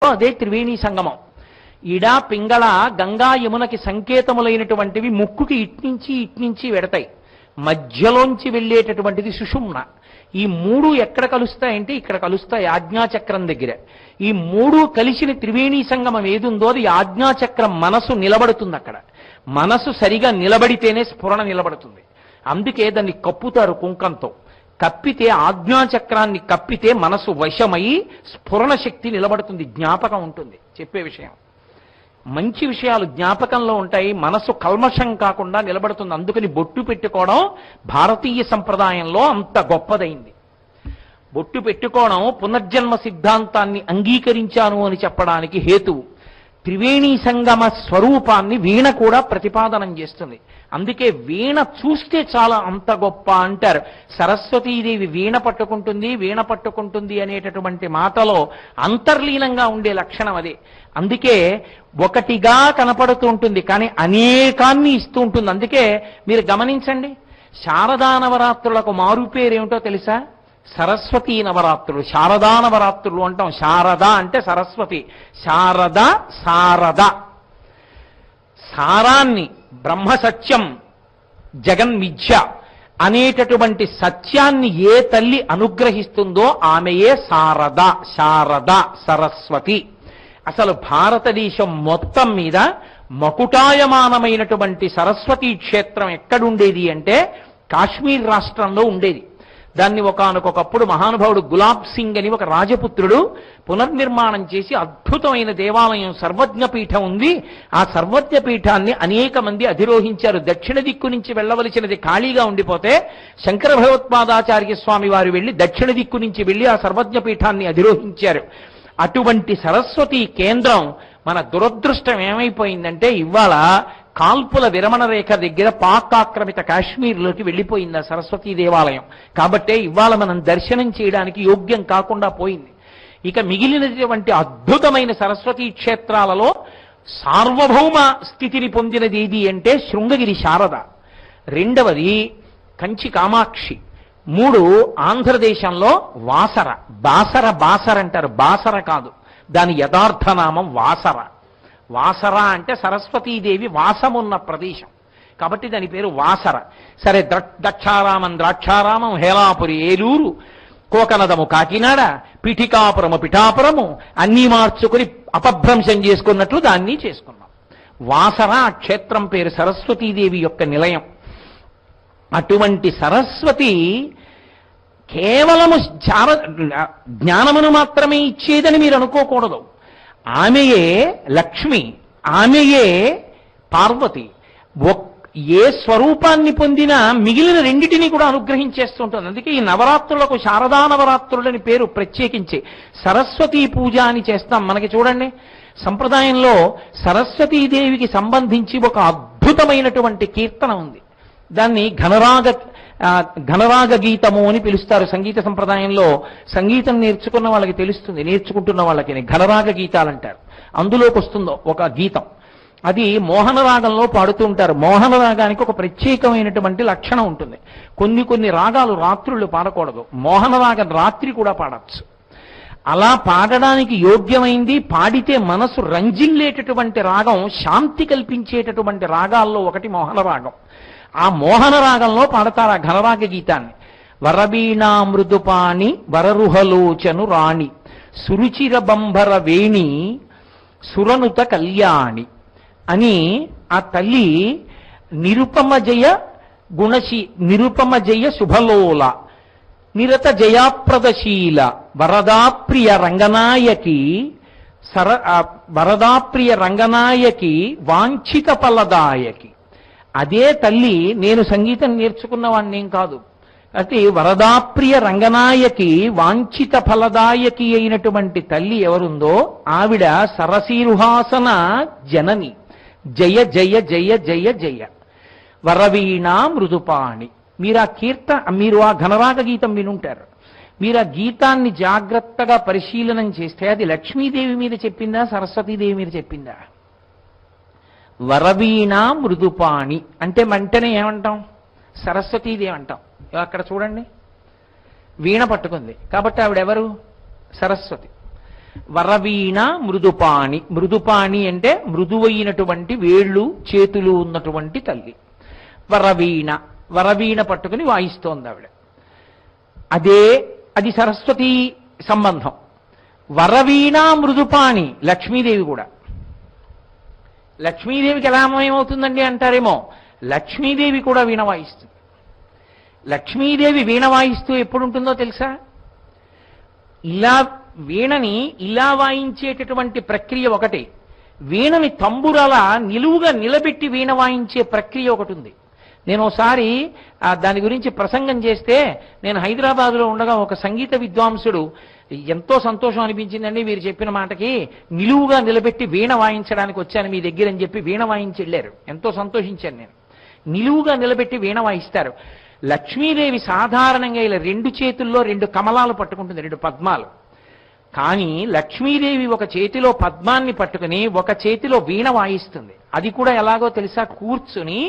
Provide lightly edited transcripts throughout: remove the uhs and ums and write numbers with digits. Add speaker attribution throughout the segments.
Speaker 1: అదే త్రివేణి సంగమం. ఇడ పింగళ గంగా యమునకి సంకేతములైనటువంటివి ముక్కుకి ఇట్నుంచి వెడతాయి. మధ్యలోంచి వెళ్ళేటటువంటిది సుషుమ్న. ఈ మూడు ఎక్కడ కలుస్తాయంటే ఇక్కడ కలుస్తాయి, ఆజ్ఞాచక్రం దగ్గర. ఈ మూడు కలిసిన త్రివేణి సంగమం ఏదుందో అది ఆజ్ఞాచక్రం. మనసు నిలబడుతుంది అక్కడ. మనసు సరిగా నిలబడితేనే స్ఫురణ నిలబడుతుంది. అందుకే దాన్ని కప్పుతారు కుంకంతో. కప్పితే ఆజ్ఞాచక్రాన్ని కప్పితే మనసు వశమై స్ఫురణ శక్తి నిలబడుతుంది, జ్ఞాపకం ఉంటుంది. చెప్పే విషయం మంచి విషయాలు జ్ఞాపకంలో ఉంటాయి, మనసు కల్మషం కాకుండా నిలబడుతుంది. అందుకని బొట్టు పెట్టుకోవడం భారతీయ సంప్రదాయంలో అంత గొప్పదైంది. బొట్టు పెట్టుకోవడం పునర్జన్మ సిద్ధాంతాన్ని అంగీకరించాను అని చెప్పడానికి హేతువు. త్రివేణి సంగమ స్వరూపాన్ని వీణ కూడా ప్రతిపాదనం చేస్తుంది. అందుకే వీణ చూస్తే చాలా అంత గొప్ప అంటారు. సరస్వతీదేవి వీణ పట్టుకుంటుంది అనేటటువంటి మాటలో అంతర్లీనంగా ఉండే లక్షణం అదే. అందుకే ఒకటిగా కనపడుతూ ఉంటుంది కానీ అనేకాన్ని ఇస్తూ ఉంటుంది. అందుకే మీరు గమనించండి, శారదా నవరాత్రులకు మారు పేరేమిటో తెలుసా? సరస్వతీ నవరాత్రులు. శారదా నవరాత్రులు అంటాం. శారద అంటే సరస్వతి, శారద శారద. సారాన్ని బ్రహ్మసత్యం జగన్మిథ్య అనేటటువంటి సత్యాన్ని ఏ తల్లి అనుగ్రహిస్తుందో ఆమెయే శారద. శారద సరస్వతి. అసలు భారతదేశం మొత్తం మీద మకుటాయమానమైనటువంటి సరస్వతీ క్షేత్రం ఎక్కడుండేది అంటే కాశ్మీర్ రాష్ట్రంలో ఉండేది. దాన్ని ఒకానొకప్పుడు మహానుభావుడు గులాబ్ సింగ్ అని ఒక రాజపుత్రుడు పునర్నిర్మాణం చేసి అద్భుతమైన దేవాలయం సర్వజ్ఞపీఠం ఉంది. ఆ సర్వజ్ఞపీఠాన్ని అనేక మంది అధిరోహించారు. దక్షిణ దిక్కు నుంచి వెళ్ళవలసినది ఖాళీగా ఉండిపోతే శంకర భగవత్పాదాచార్య స్వామి వారు వెళ్ళి దక్షిణ దిక్కు నుంచి వెళ్ళి ఆ సర్వజ్ఞపీఠాన్ని అధిరోహించారు. అటువంటి సరస్వతి కేంద్రం మన దురదృష్టం ఏమైపోయిందంటే ఇవాళ కాల్పుల విరమణ రేఖ దగ్గర పాక్ ఆక్రమిత కాశ్మీర్లోకి వెళ్ళిపోయింది ఆ సరస్వతీ దేవాలయం. కాబట్టే ఇవాళ మనం దర్శనం చేయడానికి యోగ్యం కాకుండా పోయింది. ఇక మిగిలినటువంటి అద్భుతమైన సరస్వతీ క్షేత్రాలలో సార్వభౌమ స్థితిని పొందినది ఏది అంటే శృంగగిరి శారద, రెండవది కంచి కామాక్షి, మూడు ఆంధ్రదేశంలో వాసర. బాసర అంటారు, బాసర కాదు, దాని యథార్థ నామం వాసర. వాసర అంటే సరస్వతీదేవి వాసమున్న ప్రదేశం కాబట్టి దాని పేరు వాసర. సరే, దక్షారామం ద్రాక్షారామం, హేలాపురి ఏలూరు, కోకనదము కాకినాడ, పిఠికాపురము పిఠాపురము అన్నీ మార్చుకుని అపభ్రంశం చేసుకున్నట్లు దాన్ని చేసుకున్నాం. వాసర ఆ క్షేత్రం పేరు, సరస్వతీదేవి యొక్క నిలయం. అటువంటి సరస్వతి కేవలము జ్ఞానమును మాత్రమే ఇచ్చేదని మీరు అనుకోకూడదు. ఆమెయే లక్ష్మి, ఆమెయే పార్వతి. ఏ స్వరూపాన్ని పొందినా మిగిలిన రెండిటినీ కూడా అనుగ్రహించేస్తుంటుంది. అందుకే ఈ నవరాత్రులకు శారదా నవరాత్రులని పేరు. ప్రత్యేకించి సరస్వతీ పూజ అని చేస్తాం. మనకి చూడండి, సంప్రదాయంలో సరస్వతీదేవికి సంబంధించి ఒక అద్భుతమైనటువంటి కీర్తన ఉంది. దాన్ని ఘనరాగ గీతము అని పిలుస్తారు. సంగీత సంప్రదాయంలో సంగీతం నేర్చుకున్న వాళ్ళకి తెలుస్తుంది, నేర్చుకుంటున్న వాళ్ళకి ఘనరాగ గీతాలు అంటారు. అందులోకి వస్తుందో ఒక గీతం, అది మోహన రాగంలో పాడుతూ ఉంటారు. మోహన రాగానికి ఒక ప్రత్యేకమైనటువంటి లక్షణం ఉంటుంది. కొన్ని రాగాలు రాత్రులు పాడకూడదు, మోహన రాగం రాత్రి కూడా పాడచ్చు. అలా పాడడానికి యోగ్యమైంది, పాడితే మనసు రంజిల్లేటటువంటి రాగం, శాంతి కల్పించేటటువంటి రాగాల్లో ఒకటి మోహన రాగం. ఆ మోహన రాగంలో పాడతారు ఆ ఘనరాగ గీతాన్ని. వరవీణా మృదుపాణి వరరుహలోచను రాణి సురుచిర బంభర వేణి సురనుత కళ్యాణి అని ఆ తల్లి నిరుపమ జయ శుభలోల నిరత జయాప్రదశీల వరదాప్రియ రంగనాయకి వాంఛిత ఫలదాయకి. అదే తల్లి, నేను సంగీతం నేర్చుకున్న వాణ్ణేం కాదు, అయితే వరదాప్రియ రంగనాయకి వాంఛిత ఫలదాయకి అయినటువంటి తల్లి ఎవరుందో ఆవిడ సరసీరుహాసన జనని. జయ జయ జయ జయ జయ వరవీణా మృదుపాణి. మీరు ఆ ఘనరాగ గీతం వినుంటారు. మీరు ఆ గీతాన్ని జాగ్రత్తగా పరిశీలనం చేస్తే అది లక్ష్మీదేవి మీద చెప్పిందా, సరస్వతీదేవి మీద చెప్పిందా? వరవీణా మృదుపాణి అంటే వెంటనే ఏమంటాం? సరస్వతీదేవి అంటాం. అక్కడ చూడండి, వీణ పట్టుకుంది కాబట్టి ఆవిడెవరు? సరస్వతి. వరవీణ మృదుపాణి. మృదుపాణి అంటే మృదువైనటువంటి వేళ్ళు చేతులు ఉన్నటువంటి తల్లి. వరవీణ, వరవీణ పట్టుకుని వాయిస్తోంది ఆవిడ. అది సరస్వతి సంబంధం. వరవీణ మృదుపాణి లక్ష్మీదేవి కూడా. లక్ష్మీదేవికి ఎలా అన్వయమవుతుందండి అంటారేమో, లక్ష్మీదేవి కూడా వీణ వాయిస్తుంది. లక్ష్మీదేవి వీణ వాయిస్తూ ఎప్పుడుంటుందో తెలుసా? ఇలా వీణని ఇలా వాయించేటటువంటి ప్రక్రియ ఒకటి, వీణని తంబురలా నిలువుగా నిలబెట్టి వీణ వాయించే ప్రక్రియ ఒకటి ఉంది. నేను ఒకసారి దాని గురించి ప్రసంగం చేస్తే, నేను హైదరాబాద్లో ఉండగా ఒక సంగీత విద్వాంసుడు, ఎంతో సంతోషం అనిపించిందండి మీరు చెప్పిన మాటకి, నిలువుగా నిలబెట్టి వీణ వాయించడానికి వచ్చాను మీ దగ్గర అని చెప్పి వీణ వాయించి వెళ్ళారు. ఎంతో సంతోషించాను నేను. నిలువుగా నిలబెట్టి వీణ వాయిస్తారు. లక్ష్మీదేవి సాధారణంగా ఇలా రెండు చేతుల్లో రెండు కమలాలు పట్టుకుంటుంది, రెండు పద్మాలు. కానీ లక్ష్మీదేవి ఒక చేతిలో పద్మాన్ని పట్టుకుని ఒక చేతిలో వీణ వాయిస్తుంది. అది కూడా ఎలాగో తెలుసా? కూర్చుని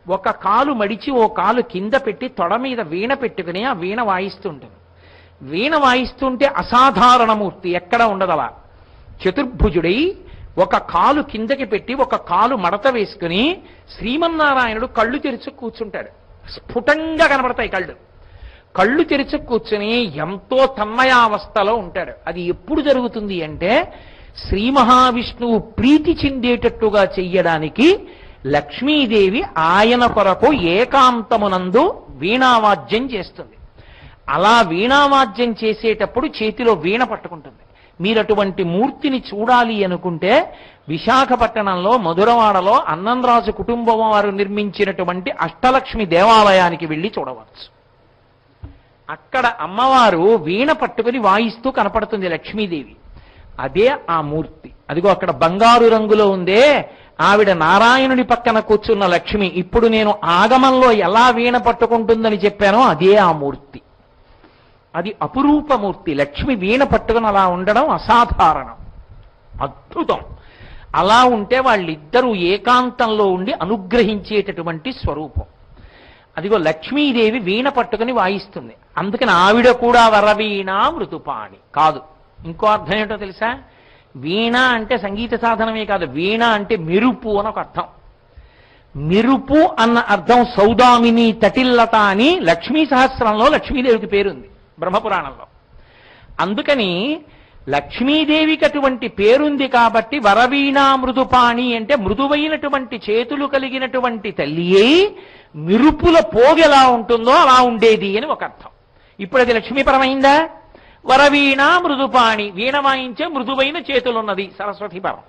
Speaker 1: ఒక కాలు మడిచి ఓ కాలు కింద పెట్టి తొడ మీద వీణ పెట్టుకుని ఆ వీణ వాయిస్తుంటుంది. వీణ వాయిస్తుంటే అసాధారణమూర్తి, ఎక్కడ ఉండదలా. చతుర్భుజుడై ఒక కాలు కిందకి పెట్టి ఒక కాలు మడత వేసుకుని శ్రీమన్నారాయణుడు కళ్ళు తెరిచి కూర్చుంటాడు. స్ఫుటంగా కనబడతాయి కళ్ళు. కళ్ళు తెరిచి కూర్చుని ఎంతో తన్మయావస్థలో ఉంటాడు. అది ఎప్పుడు జరుగుతుంది అంటే, శ్రీ మహావిష్ణువు ప్రీతి చెందేటట్టుగా చెయ్యడానికి లక్ష్మీదేవి ఆయన కొరకు ఏకాంతమునందు వీణావాద్యం చేస్తుంది. అలా వీణావాద్యం చేసేటప్పుడు చేతిలో వీణ పట్టుకుంటుంది. మీరు అటువంటి మూర్తిని చూడాలి అనుకుంటే విశాఖపట్టణంలో మధురవాడలో అన్నంరాజు కుటుంబం వారు నిర్మించినటువంటి అష్టలక్ష్మి దేవాలయానికి వెళ్ళి చూడవచ్చు. అక్కడ అమ్మవారు వీణ పట్టుకుని వాయిస్తూ కనపడుతుంది లక్ష్మీదేవి. అదే ఆ మూర్తి. అదిగో అక్కడ బంగారు రంగులో ఉందే, ఆవిడ నారాయణుడి పక్కన కూర్చున్న లక్ష్మి. ఇప్పుడు నేను ఆగమంలో ఎలా వీణ పట్టుకుంటుందని చెప్పానో అదే ఆ మూర్తి. అది అపురూపమూర్తి. లక్ష్మి వీణ పట్టుకుని అలా ఉండడం అసాధారణం, అద్భుతం. అలా ఉంటే వాళ్ళిద్దరూ ఏకాంతంలో ఉండి అనుగ్రహించేటటువంటి స్వరూపం. అదిగో లక్ష్మీదేవి వీణ పట్టుకుని వాయిస్తుంది. అందుకని ఆవిడ కూడా వరవీణ మృదుపాణి కాదు. ఇంకో అర్థం ఏంటో తెలుసా? వీణ అంటే సంగీత సాధనమే కాదు, వీణ అంటే మెరుపు అని ఒక అర్థం. మెరుపు అన్న అర్థం సౌదామిని తటిల్లత అని లక్ష్మీ సహస్రంలో లక్ష్మీదేవికి పేరుంది బ్రహ్మపురాణంలో. అందుకని లక్ష్మీదేవికి అటువంటి పేరుంది కాబట్టి వరవీణ మృదుపాణి అంటే మృదువైనటువంటి చేతులు కలిగినటువంటి తల్లియే మెరుపుల పోగెలా ఉంటుందో అలా ఉండేది అని ఒక అర్థం. ఇప్పుడు అది లక్ష్మీపరమైందా? వరవీణ మృదుపాణి, వీణ వాయించే మృదువైన చేతులున్నది సరస్వతీపరం.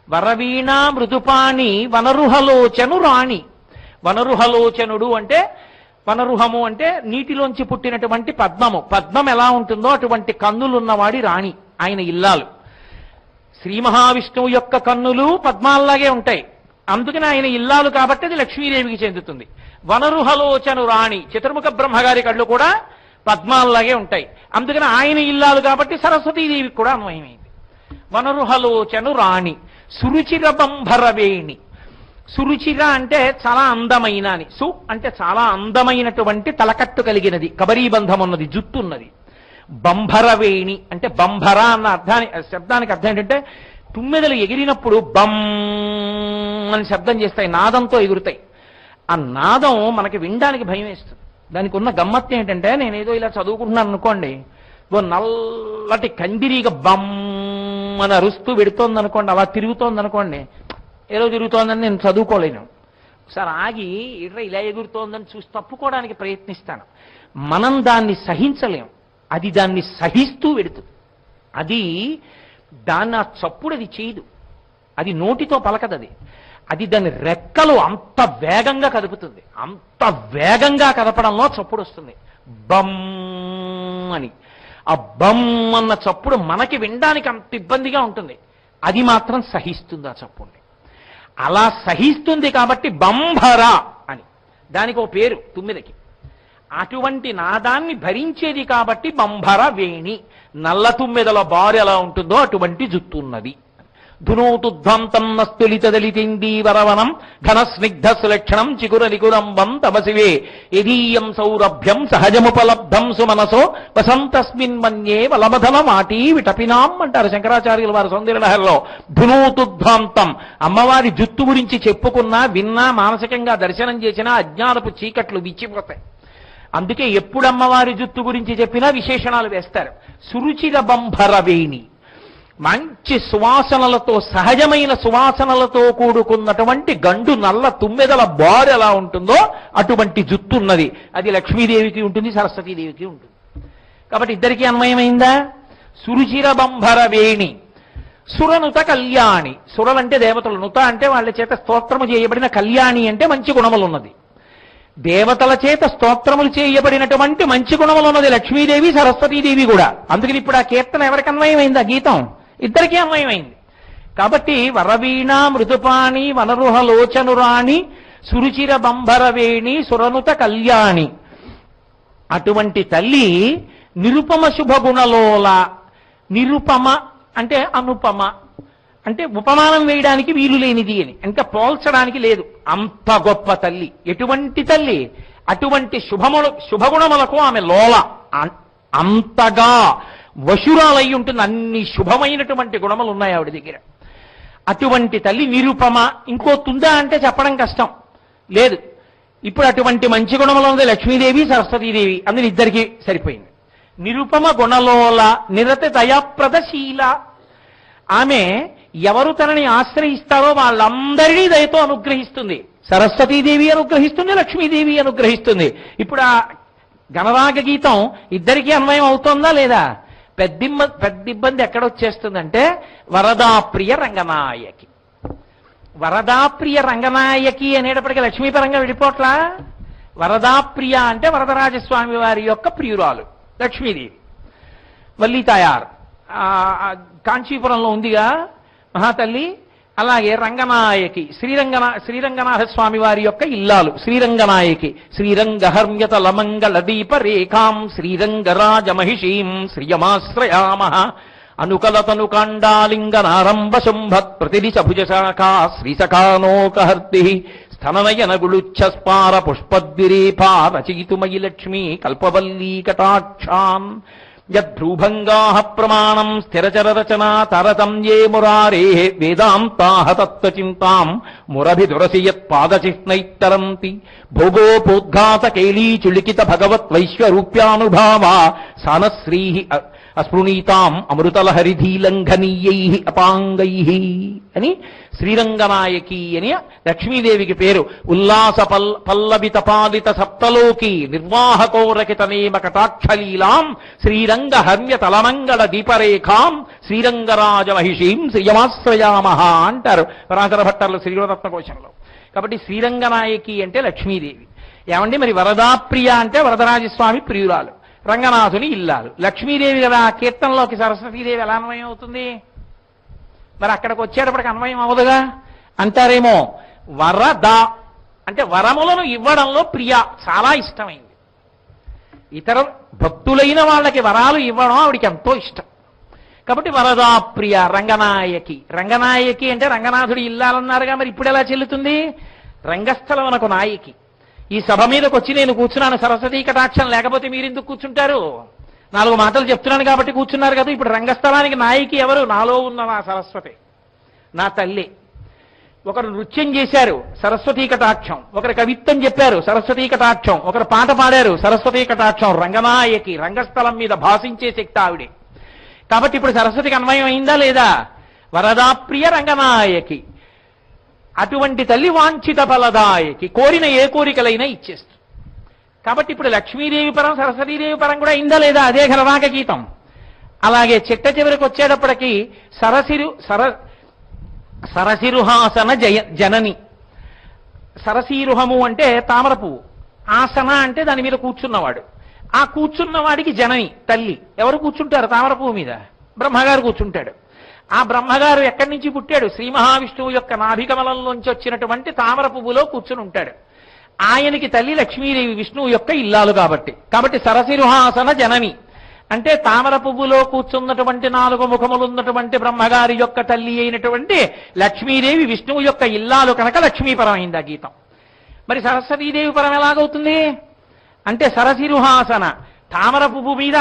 Speaker 1: వరవీణ మృదుపాణి వనరుహలోచను రాణి. వనరుహలోచనుడు అంటే, వనరుహము అంటే నీటిలోంచి పుట్టినటువంటి పద్మము. పద్మం ఎలా ఉంటుందో అటువంటి కన్నులున్నవాడి రాణి, ఆయన ఇల్లాలు. శ్రీ మహావిష్ణువు యొక్క కన్నులు పద్మాల్లాగే ఉంటాయి, అందుకని ఆయన ఇల్లాలు కాబట్టి అది లక్ష్మీదేవికి చెందుతుంది. వనరుహలోచను రాణి, చతుర్ముఖ బ్రహ్మగారి కళ్ళు కూడా పద్మాల్లాగే ఉంటాయి, అందుకని ఆయన ఇల్లాలు కాబట్టి సరస్వతీదేవికి కూడా అన్వయమైంది. వనరుహలోచను రాణి. సురుచిర బంభరవేణి. సురుచిర అంటే చాలా అందమైన అని, సు అంటే చాలా అందమైనటువంటి తలకట్టు కలిగినది, కబరీబంధం ఉన్నది, జుట్టు ఉన్నది. బంభరవేణి అంటే బంభర అన్న శబ్దానికి అర్థం ఏంటంటే తుమ్మెదలు ఎగిరినప్పుడు బం అని శబ్దం చేస్తాయి, నాదంతో ఎగురుతాయి. ఆ నాదం మనకి వినడానికి భయం వేస్తుంది. దానికి ఉన్న గమ్మత్తు ఏంటంటే, నేనేదో ఇలా చదువుకుంటున్నాను అనుకోండి, ఓ నల్లటి కందిరీగ బమ్ అని అరుస్తూ పెడుతోంది అనుకోండి, అలా తిరుగుతోంది అనుకోండి, ఏదో తిరుగుతోందని నేను చదువుకోలేను. ఒకసారి ఆగి ఇలా ఎగురుతోందని చూసి తప్పుకోవడానికి ప్రయత్నిస్తాను. మనం దాన్ని సహించలేం, అది దాన్ని సహిస్తూ పెడుతుంది. అది దాన్ని ఆ చప్పుడు అది చేయదు, అది నోటితో పలకదది, అది దాని రెక్కలు అంత వేగంగా కదుపుతుంది. అంత వేగంగా కదపడంలో చప్పుడు వస్తుంది, బమ్ అని. ఆ బమ్ అన్న చప్పుడు మనకి వినడానికి అంత ఇబ్బందిగా ఉంటుంది, అది మాత్రం సహిస్తుంది ఆ చప్పుడిని. అలా సహిస్తుంది కాబట్టి బంభర అని దానికి ఒక పేరు తుమ్మిదకి. అటువంటి నాదాన్ని భరించేది కాబట్టి బంభర వేణి. నల్ల తుమ్మెదల బారు ఎలా ఉంటుందో అటువంటి జుట్టు ఉన్నది. ధునోతుధ్వాంతం నస్తులితదలితిందీ వరవనం ఘన స్నిగ్ధ సులక్షణం చిగుర నికురంబం తమసివే యదీయం సౌరభ్యం సహజముపలబ్ధం సుమనసో వసంతస్మిన్ మన్యే వలమధల మాటీ విటపినాం అంటారు శంకరాచార్యుల వారు సౌందర్యలహరిలో. ధునోతుధ్వాంతం, అమ్మవారి జుత్తు గురించి చెప్పుకున్నా విన్నా మానసికంగా దర్శనం చేసినా అజ్ఞానపు చీకట్లు విచ్చిపోతాయి. అందుకే ఎప్పుడు అమ్మవారి జుత్తు గురించి చెప్పినా విశేషణాలు వేస్తారు. సురుచిర బంభరవేణి, మంచి సువాసనలతో, సహజమైన సువాసనలతో కూడుకున్నటువంటి గండు నల్ల తుమ్మెదల బారు ఎలా ఉంటుందో అటువంటి జుత్తు ఉన్నది. అది లక్ష్మీదేవికి ఉంటుంది, సరస్వతీదేవికి ఉంటుంది. కాబట్టి ఇద్దరికీ అన్వయమైందా? సురుచిర బంభరవేణి సురనుత కళ్యాణి. సురలంటే దేవతలు, నుత అంటే వాళ్ళ చేత స్తోత్రము చేయబడిన, కళ్యాణి అంటే మంచి గుణములున్నది. దేవతల చేత స్తోత్రములు చేయబడినటువంటి మంచి గుణములున్నది లక్ష్మీదేవి, సరస్వతీదేవి కూడా. అందుకని ఇప్పుడు ఆ కీర్తన ఎవరికి అన్వయమైంది? ఆ గీతం ఇద్దరికీ అన్వయమైంది. కాబట్టి వరవీణ మృదుపాణి వనరుహలోచనురాణి సురుచిర బంభరవేణి సురనుత కళ్యాణి. అటువంటి తల్లి నిరుపమ శుభగుణలోల. నిరుపమ అంటే అనుపమ, అంటే ఉపమానం వేయడానికి వీలు లేనిది అని, ఇంకా పోల్చడానికి లేదు. అంత గొప్ప తల్లి. ఎటువంటి తల్లి? అటువంటి శుభగుణములకు ఆమె లోల, అంతగా వశురాలై ఉంటుంది. అన్ని శుభమైనటువంటి గుణములు ఉన్నాయి ఆవిడ దగ్గర. అటువంటి తల్లి నిరుపమ. ఇంకోతుందా అంటే చెప్పడం కష్టం, లేదు. ఇప్పుడు అటువంటి మంచి గుణములు ఉంది లక్ష్మీదేవి, సరస్వతీదేవి, అందులో ఇద్దరికి సరిపోయింది. నిరుపమ గుణలోల నిరత దయాప్రదశీల. ఆమె ఎవరు తనని ఆశ్రయిస్తారో వాళ్ళందరినీ దయతో అనుగ్రహిస్తుంది. సరస్వతీదేవి అనుగ్రహిస్తుంది, లక్ష్మీదేవి అనుగ్రహిస్తుంది. ఇప్పుడు ఆ గణరాగ గీతం ఇద్దరికీ అన్వయం అవుతోందా లేదా? పెద్ద ఇబ్బంది ఎక్కడొచ్చేస్తుందంటే వరదాప్రియ రంగనాయకి. వరదాప్రియ రంగనాయకి అనేటప్పటికీ లక్ష్మీపరంగా విడిపోట్లా. వరదాప్రియ అంటే వరదరాజస్వామి వారి యొక్క ప్రియురాలు లక్ష్మీదేవి. వల్లి తాయారు కాంచీపురంలో ఉందిగా మహాతల్లి. అలాగే రంగనాయకి, శ్రీరంగనాథ స్వామి వారి యొక్క ఇల్లాలు శ్రీరంగనాయకి. శ్రీరంగహర్మ్యత లమంగళ దీప రేఖాం శ్రీరంగరాజ మహిషీం శ్రియమాశ్రయామ. అనుకలతను కాండాలింగనారంభ శుంభత్ ప్రతిదిశ భుజశాఖా శ్రీసఖానోకహర్తి స్థననయన గుళుచ్ఛస్పార పుష్పద్విరేఫా రచయితుమయి లక్ష్మీ కల్పవల్లీ కటాక్షాన్. యద్భ్రూభంగాః ప్రమాణం స్థిరచరరచనా తరతమ్యే మురారే వేదాంతాః తత్వచింతాం మురభిదురసి యత్పాదచిహ్నైత్తరంతి. భోగోపోద్ఘాత కేళీచులికిత భగవత్ వైశ్వరూప్యానుభావా సానశ్రీః అస్పృణీతాం అమృతలహరిధీలంఘనీయై అపాంగై అని శ్రీరంగనాయకి అని లక్ష్మీదేవికి పేరు. ఉల్లాస పల్లవిత పాలిత సప్తలోకి నిర్వాహకోరకిత నేమ కటాక్షలీలాం శ్రీరంగ హర్మ్య తలమంగళ దీపరేఖాం శ్రీరంగరాజ మహిషీం శ్రియమాశ్రయామహ అంటారు పరాశర భట్టర్లు శ్రీరత్న కోశంలో. కాబట్టి శ్రీరంగనాయకి అంటే లక్ష్మీదేవి. ఏమండి మరి వరదాప్రియ అంటే వరదరాజస్వామి ప్రియురాలు, రంగనాథుని ఇల్లాలు. లక్ష్మీదేవి కదా కీర్తనలోకి సరస్వతీదేవి ఎలా అన్వయం అవుతుంది? మరి అక్కడికి వచ్చేటప్పటికి అన్వయం అవ్వదుగా అంటారేమో. వరద అంటే వరములను ఇవ్వడంలో ప్రియ, చాలా ఇష్టమైంది. ఇతర భక్తులైన వాళ్ళకి వరాలు ఇవ్వడం ఆవిడికి ఎంతో ఇష్టం. కాబట్టి వరదాప్రియ రంగనాయకి. రంగనాయకి అంటే రంగనాథుడి ఇల్లాలన్నారుగా, మరి ఇప్పుడు ఎలా చెల్లుతుంది? రంగస్థలమునకు నాయకి. ఈ సభ మీదకి వచ్చి నేను కూర్చున్నాను, సరస్వతీ కటాక్షం లేకపోతే మీరెందుకు కూర్చుంటారు? 4 మాటలు చెప్తున్నాను కాబట్టి కూర్చున్నారు కదా. ఇప్పుడు రంగస్థలానికి నాయకి ఎవరు? నాలో ఉన్న నా సరస్వతి, నా తల్లి. ఒకరు నృత్యం చేశారు, సరస్వతీ కటాక్షం. ఒకరు కవిత్వం చెప్పారు, సరస్వతీ కటాక్షం. ఒకరు పాట పాడారు, సరస్వతీ కటాక్షం. రంగనాయకి, రంగస్థలం మీద భాషించే శక్తి ఆవిడే. కాబట్టి ఇప్పుడు సరస్వతికి అన్వయం అయిందా లేదా? వరదాప్రియ రంగనాయకి. అటువంటి తల్లి వాంఛిత ఫలదాయకి, కోరిన ఏ కోరికలైనా ఇచ్చేస్తుంది. కాబట్టి ఇప్పుడు లక్ష్మీదేవి పరం సరస్వతీదేవి పరం కూడా అయిందా లేదా? అదే ఘనరాగ గీతం. అలాగే చిట్ట చివరికి వచ్చేటప్పటికి సరసిరుహాసన జనని. సరసీరుహము అంటే తామర పువ్వు, ఆసన అంటే దాని మీద కూర్చున్నవాడు. ఆ కూర్చున్నవాడికి జనని తల్లి. ఎవరు కూర్చుంటారు తామర పువ్వు మీద? బ్రహ్మగారు కూర్చుంటాడు. ఆ బ్రహ్మగారు ఎక్కడి నుంచి పుట్టాడు? శ్రీ మహావిష్ణువు యొక్క నాభికమలంలోంచి వచ్చినటువంటి తామర పువ్వులో కూర్చుని ఉంటాడు. ఆయనకి తల్లి లక్ష్మీదేవి, విష్ణువు యొక్క ఇల్లాలు కాబట్టి. కాబట్టి సరసిరుహాసన జనని. అంటే తామర పువ్వులో కూర్చున్నటువంటి 4 ముఖములున్నటువంటి బ్రహ్మగారి యొక్క తల్లి అయినటువంటి లక్ష్మీదేవి విష్ణువు యొక్క ఇల్లాలు కనుక లక్ష్మీపరమైంది ఆ గీతం. మరి సరస్వతీదేవి పరం ఎలాగవుతుంది అంటే సరసిరుహాసన తామర పువ్వు మీద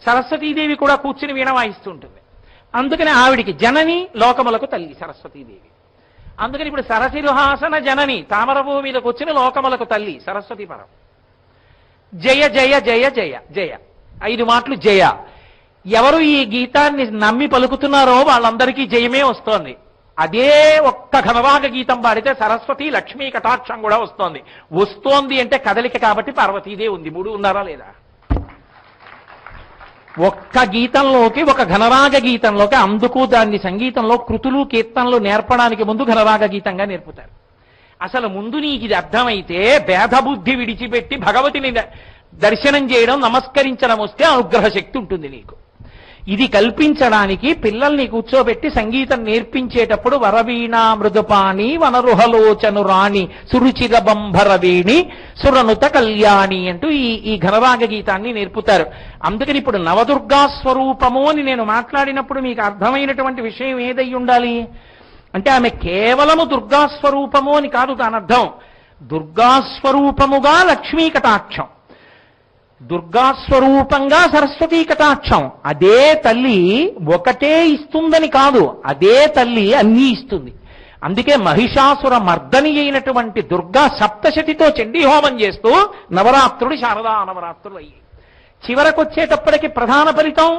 Speaker 1: సరస్వతీదేవి కూడా కూర్చుని వీణ వాయిస్తూ ఉంటుంది. అందుకని ఆవిడికి జనని లోకములకు తల్లి సరస్వతీదేవి. అందుకని ఇప్పుడు సరసిరుహాసన జనని తామర పువ్వు మీద కూర్చుని లోకములకు తల్లి సరస్వతీ పరం. జయ జయ జయ జయ జయ 5 మాటలు జయ. ఎవరు ఈ గీతాన్ని నమ్మి పలుకుతున్నారో వాళ్ళందరికీ జయమే వస్తోంది. అదే ఒక్క ఘనరాగ గీతం పాడితే సరస్వతి లక్ష్మీ కటాక్షం కూడా వస్తోంది. వస్తోంది అంటే కదలిక కాబట్టి పార్వతీదే ఉంది. 3 ఉన్నారా లేదా? ఒక్క గీతంలోకి ఒక ఘనరాగ గీతంలోకి అందుకు దాన్ని సంగీతంలో కృతులు కీర్తనలు నేర్పడానికి ముందు ఘనరాగ గీతంగా నేర్పుతారు. అసలు ముందు నీకు ఇది అర్థమైతే భేదబుద్ధి విడిచిపెట్టి భగవతిని దర్శనం చేయడం నమస్కరించడం వస్తే అనుగ్రహ శక్తి ఉంటుంది నీకు. ఇది కల్పించడానికి పిల్లల్ని కూర్చోబెట్టి సంగీతం నేర్పించేటప్పుడు వరవీణా మృదుపాణి వనరుహలోచను రాణి సురుచిర బంభరవేణి సురనుత కళ్యాణి అంటూ ఈ ఘనరాగ గీతాన్ని నేర్పుతారు. అందుకని ఇప్పుడు నవదుర్గా స్వరూపము అని నేను మాట్లాడినప్పుడు మీకు అర్థమైనటువంటి విషయం ఏదై ఉండాలి అంటే ఆమె కేవలము దుర్గాస్వరూపము అని కాదు దాని అర్థం. దుర్గాస్వరూపముగా లక్ష్మీ కటాక్షం, దుర్గాస్వరూపంగా సరస్వతీ కటాక్షం. అదే తల్లి ఒకటే ఇస్తుందని కాదు, అదే తల్లి అన్నీ ఇస్తుంది. అందుకే మహిషాసుర మర్దని అయినటువంటి దుర్గా సప్తశతితో చండీహోమం చేస్తూ నవరాత్రుడు శారదా నవరాత్రులు అయ్యి చివరకొచ్చేటప్పటికి ప్రధాన ఫలితం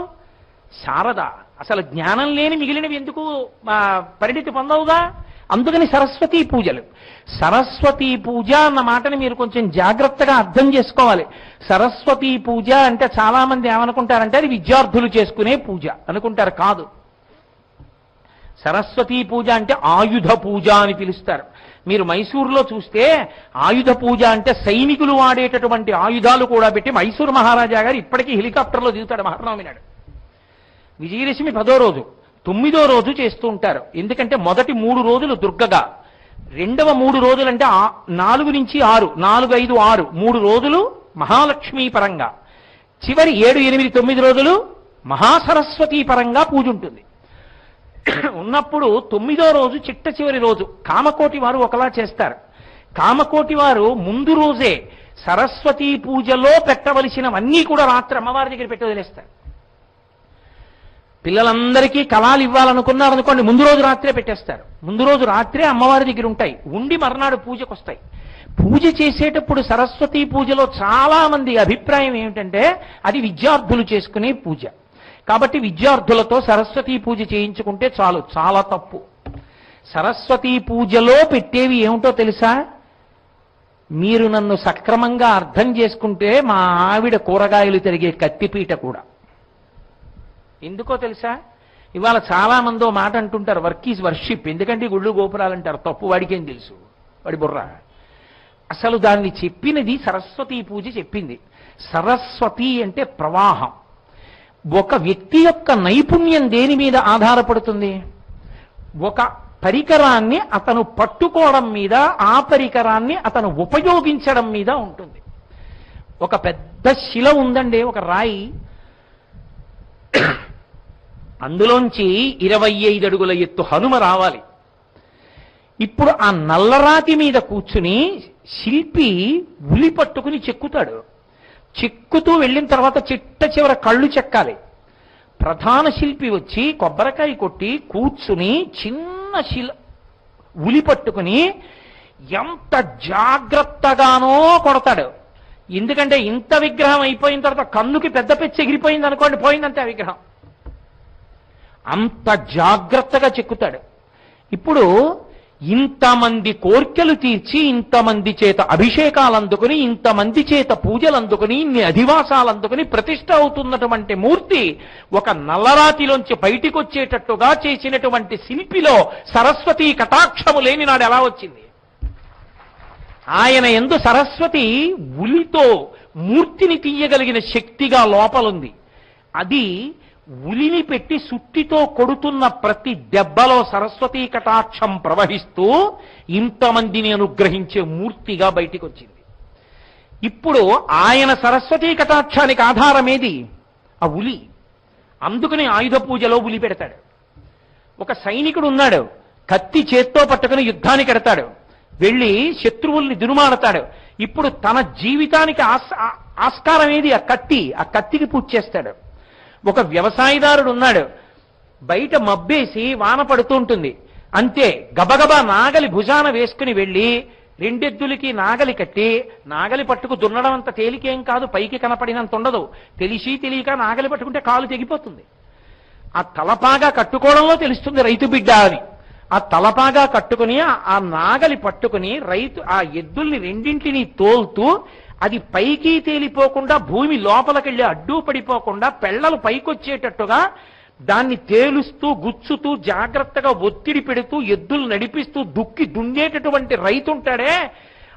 Speaker 1: శారద. అసలు జ్ఞానం లేని మిగిలినవి ఎందుకు పరిణితి పొందవుగా. అందుకని సరస్వతీ పూజలు. సరస్వతీ పూజ అన్న మాటని మీరు కొంచెం జాగ్రత్తగా అర్థం చేసుకోవాలి. సరస్వతీ పూజ అంటే చాలా మంది ఏమనుకుంటారంటే అది విద్యార్థులు చేసుకునే పూజ అనుకుంటారు. కాదు, సరస్వతీ పూజ అంటే ఆయుధ పూజ అని పిలుస్తారు. మీరు మైసూరులో చూస్తే ఆయుధ పూజ అంటే సైనికులు వాడేటటువంటి ఆయుధాలు కూడా పెట్టి మైసూరు మహారాజా గారు ఇప్పటికీ హెలికాప్టర్లో దిగుతాడు మహానవమి నాడు. విజయదశమి 10వ రోజు, 9వ రోజు చేస్తూ ఉంటారు. ఎందుకంటే మొదటి 3 రోజులు దుర్గగా, రెండవ 3 రోజులు అంటే 4 నుంచి 6, 4, 5, 6 3 రోజులు మహాలక్ష్మీ పరంగా, చివరి 7, 8, 9 రోజులు మహాసరస్వతీ పరంగా పూజ ఉంటుంది. ఉన్నప్పుడు 9వ రోజు చిట్ట చివరి రోజు కామకోటి వారు ఒకలా చేస్తారు. కామకోటి వారు ముందు రోజే సరస్వతీ పూజలో పెట్టవలసినవన్నీ కూడా రాత్రి అమ్మవారి దగ్గర పెట్టి వదిలేస్తారు. పిల్లలందరికీ కళాలు ఇవ్వాలనుకున్నారనుకోండి, ముందు రోజు రాత్రే పెట్టేస్తారు. ముందు రోజు రాత్రే అమ్మవారి దగ్గర ఉంటాయి, ఉండి మర్నాడు పూజకు వస్తాయి. పూజ చేసేటప్పుడు సరస్వతీ పూజలో చాలా మంది అభిప్రాయం ఏమిటంటే అది విద్యార్థులు చేసుకునే పూజ కాబట్టి విద్యార్థులతో సరస్వతీ పూజ చేయించుకుంటే చాలు. చాలా తప్పు. సరస్వతీ పూజలో పెట్టేవి ఏమిటో తెలుసా? మీరు నన్ను సక్రమంగా అర్థం చేసుకుంటే మా ఆవిడ కూరగాయలు తిరిగే కత్తిపీట కూడా. ఎందుకో తెలుసా? ఇవాళ చాలా మందో మాట అంటుంటారు, వర్క్ ఈజ్ వర్షిప్. ఎందుకంటే గుళ్ళు గోపురాలు అంటారు. తప్పు, వాడికేం తెలుసు, వాడి బుర్ర. అసలు దాన్ని చెప్పినది సరస్వతీ పూజ చెప్పింది. సరస్వతి అంటే ప్రవాహం. ఒక వ్యక్తి యొక్క నైపుణ్యం దేని మీద ఆధారపడుతుంది? ఒక పరికరాన్ని అతను పట్టుకోవడం మీద, ఆ పరికరాన్ని అతను ఉపయోగించడం మీద ఉంటుంది. ఒక పెద్ద శిల ఉందండి, ఒక రాయి, అందులోంచి 25 అడుగుల ఎత్తు హనుమ రావాలి. ఇప్పుడు ఆ నల్లరాతి మీద కూర్చుని శిల్పి ఉలి పట్టుకుని చెక్కుతాడు. చెక్కుతూ వెళ్ళిన తర్వాత చిట్ట చివర కళ్ళు చెక్కాలి. ప్రధాన శిల్పి వచ్చి కొబ్బరికాయ కొట్టి కూర్చుని చిన్న శిల ఉలి పట్టుకుని ఎంత జాగ్రత్తగానో కొడతాడు. ఎందుకంటే ఇంత విగ్రహం అయిపోయిన తర్వాత కన్నుకి పెద్ద పెచ్చి ఎగిరిపోయింది అనుకోండి, పోయిందంతే ఆ విగ్రహం. అంత జాగ్రత్తగా చెక్కుతాడు. ఇప్పుడు ఇంతమంది కోర్కెలు తీర్చి, ఇంతమంది చేత అభిషేకాలు అందుకుని, ఇంతమంది చేత పూజలు అందుకుని, ఇన్ని అధివాసాలు అందుకుని ప్రతిష్ఠ అవుతున్నటువంటి మూర్తి ఒక నల్లరాతిలోంచి బయటికి వచ్చేటట్టుగా చేసినటువంటి శిల్పిలో సరస్వతీ కటాక్షము లేని నాడు ఎలా వచ్చింది? ఆయన యందు సరస్వతి ఉలితో మూర్తిని తీయగలిగిన శక్తిగా లోపలుంది. అది ఉలిని పెట్టి సుత్తితో కొడుతున్న ప్రతి దెబ్బలో సరస్వతీ కటాక్షం ప్రవహిస్తూ ఇంతమందిని అనుగ్రహించే మూర్తిగా బయటికి వచ్చింది. ఇప్పుడు ఆయన సరస్వతీ కటాక్షానికి ఆధారమేది? ఆ ఉలి. అందుకని ఆయుధ పూజలో ఉలి పెడతాడు. ఒక సైనికుడు ఉన్నాడు, కత్తి చేత్తో పట్టుకుని యుద్ధానికి ఎడతాడు, వెళ్ళి శత్రువుల్ని దురుమాడతాడు. ఇప్పుడు తన జీవితానికి ఆస్కారం ఏది? ఆ కత్తికి పూజ చేస్తాడు. ఒక వ్యవసాయదారుడు ఉన్నాడు, బయట మబ్బేసి వాన పడుతూ ఉంటుంది, అంతే గబగబా నాగలి భుజాన వేసుకుని వెళ్ళి రెండెద్దులకి నాగలి కట్టి, నాగలి పట్టుకు దున్నడం అంత తేలికేం కాదు, పైకి కనపడినంత ఉండదు. తెలిసి తెలియక నాగలి పట్టుకుంటే కాలు తెగిపోతుంది. ఆ తలపాగా కట్టుకోవడంలో తెలుస్తుంది రైతు బిడ్డ అని. ఆ తలపాగా కట్టుకుని ఆ నాగలి పట్టుకుని రైతు ఆ ఎద్దుల్ని రెండింటినీ తోలుతూ, అది పైకి తేలిపోకుండా భూమి లోపలికెళ్ళి అడ్డు పడిపోకుండా పెళ్లలు పైకొచ్చేటట్టుగా దాన్ని తేలుస్తూ గుచ్చుతూ జాగ్రత్తగా ఒత్తిడి పెడుతూ ఎద్దులు నడిపిస్తూ దుక్కి దున్నేటటువంటి రైతు ఉంటాడే,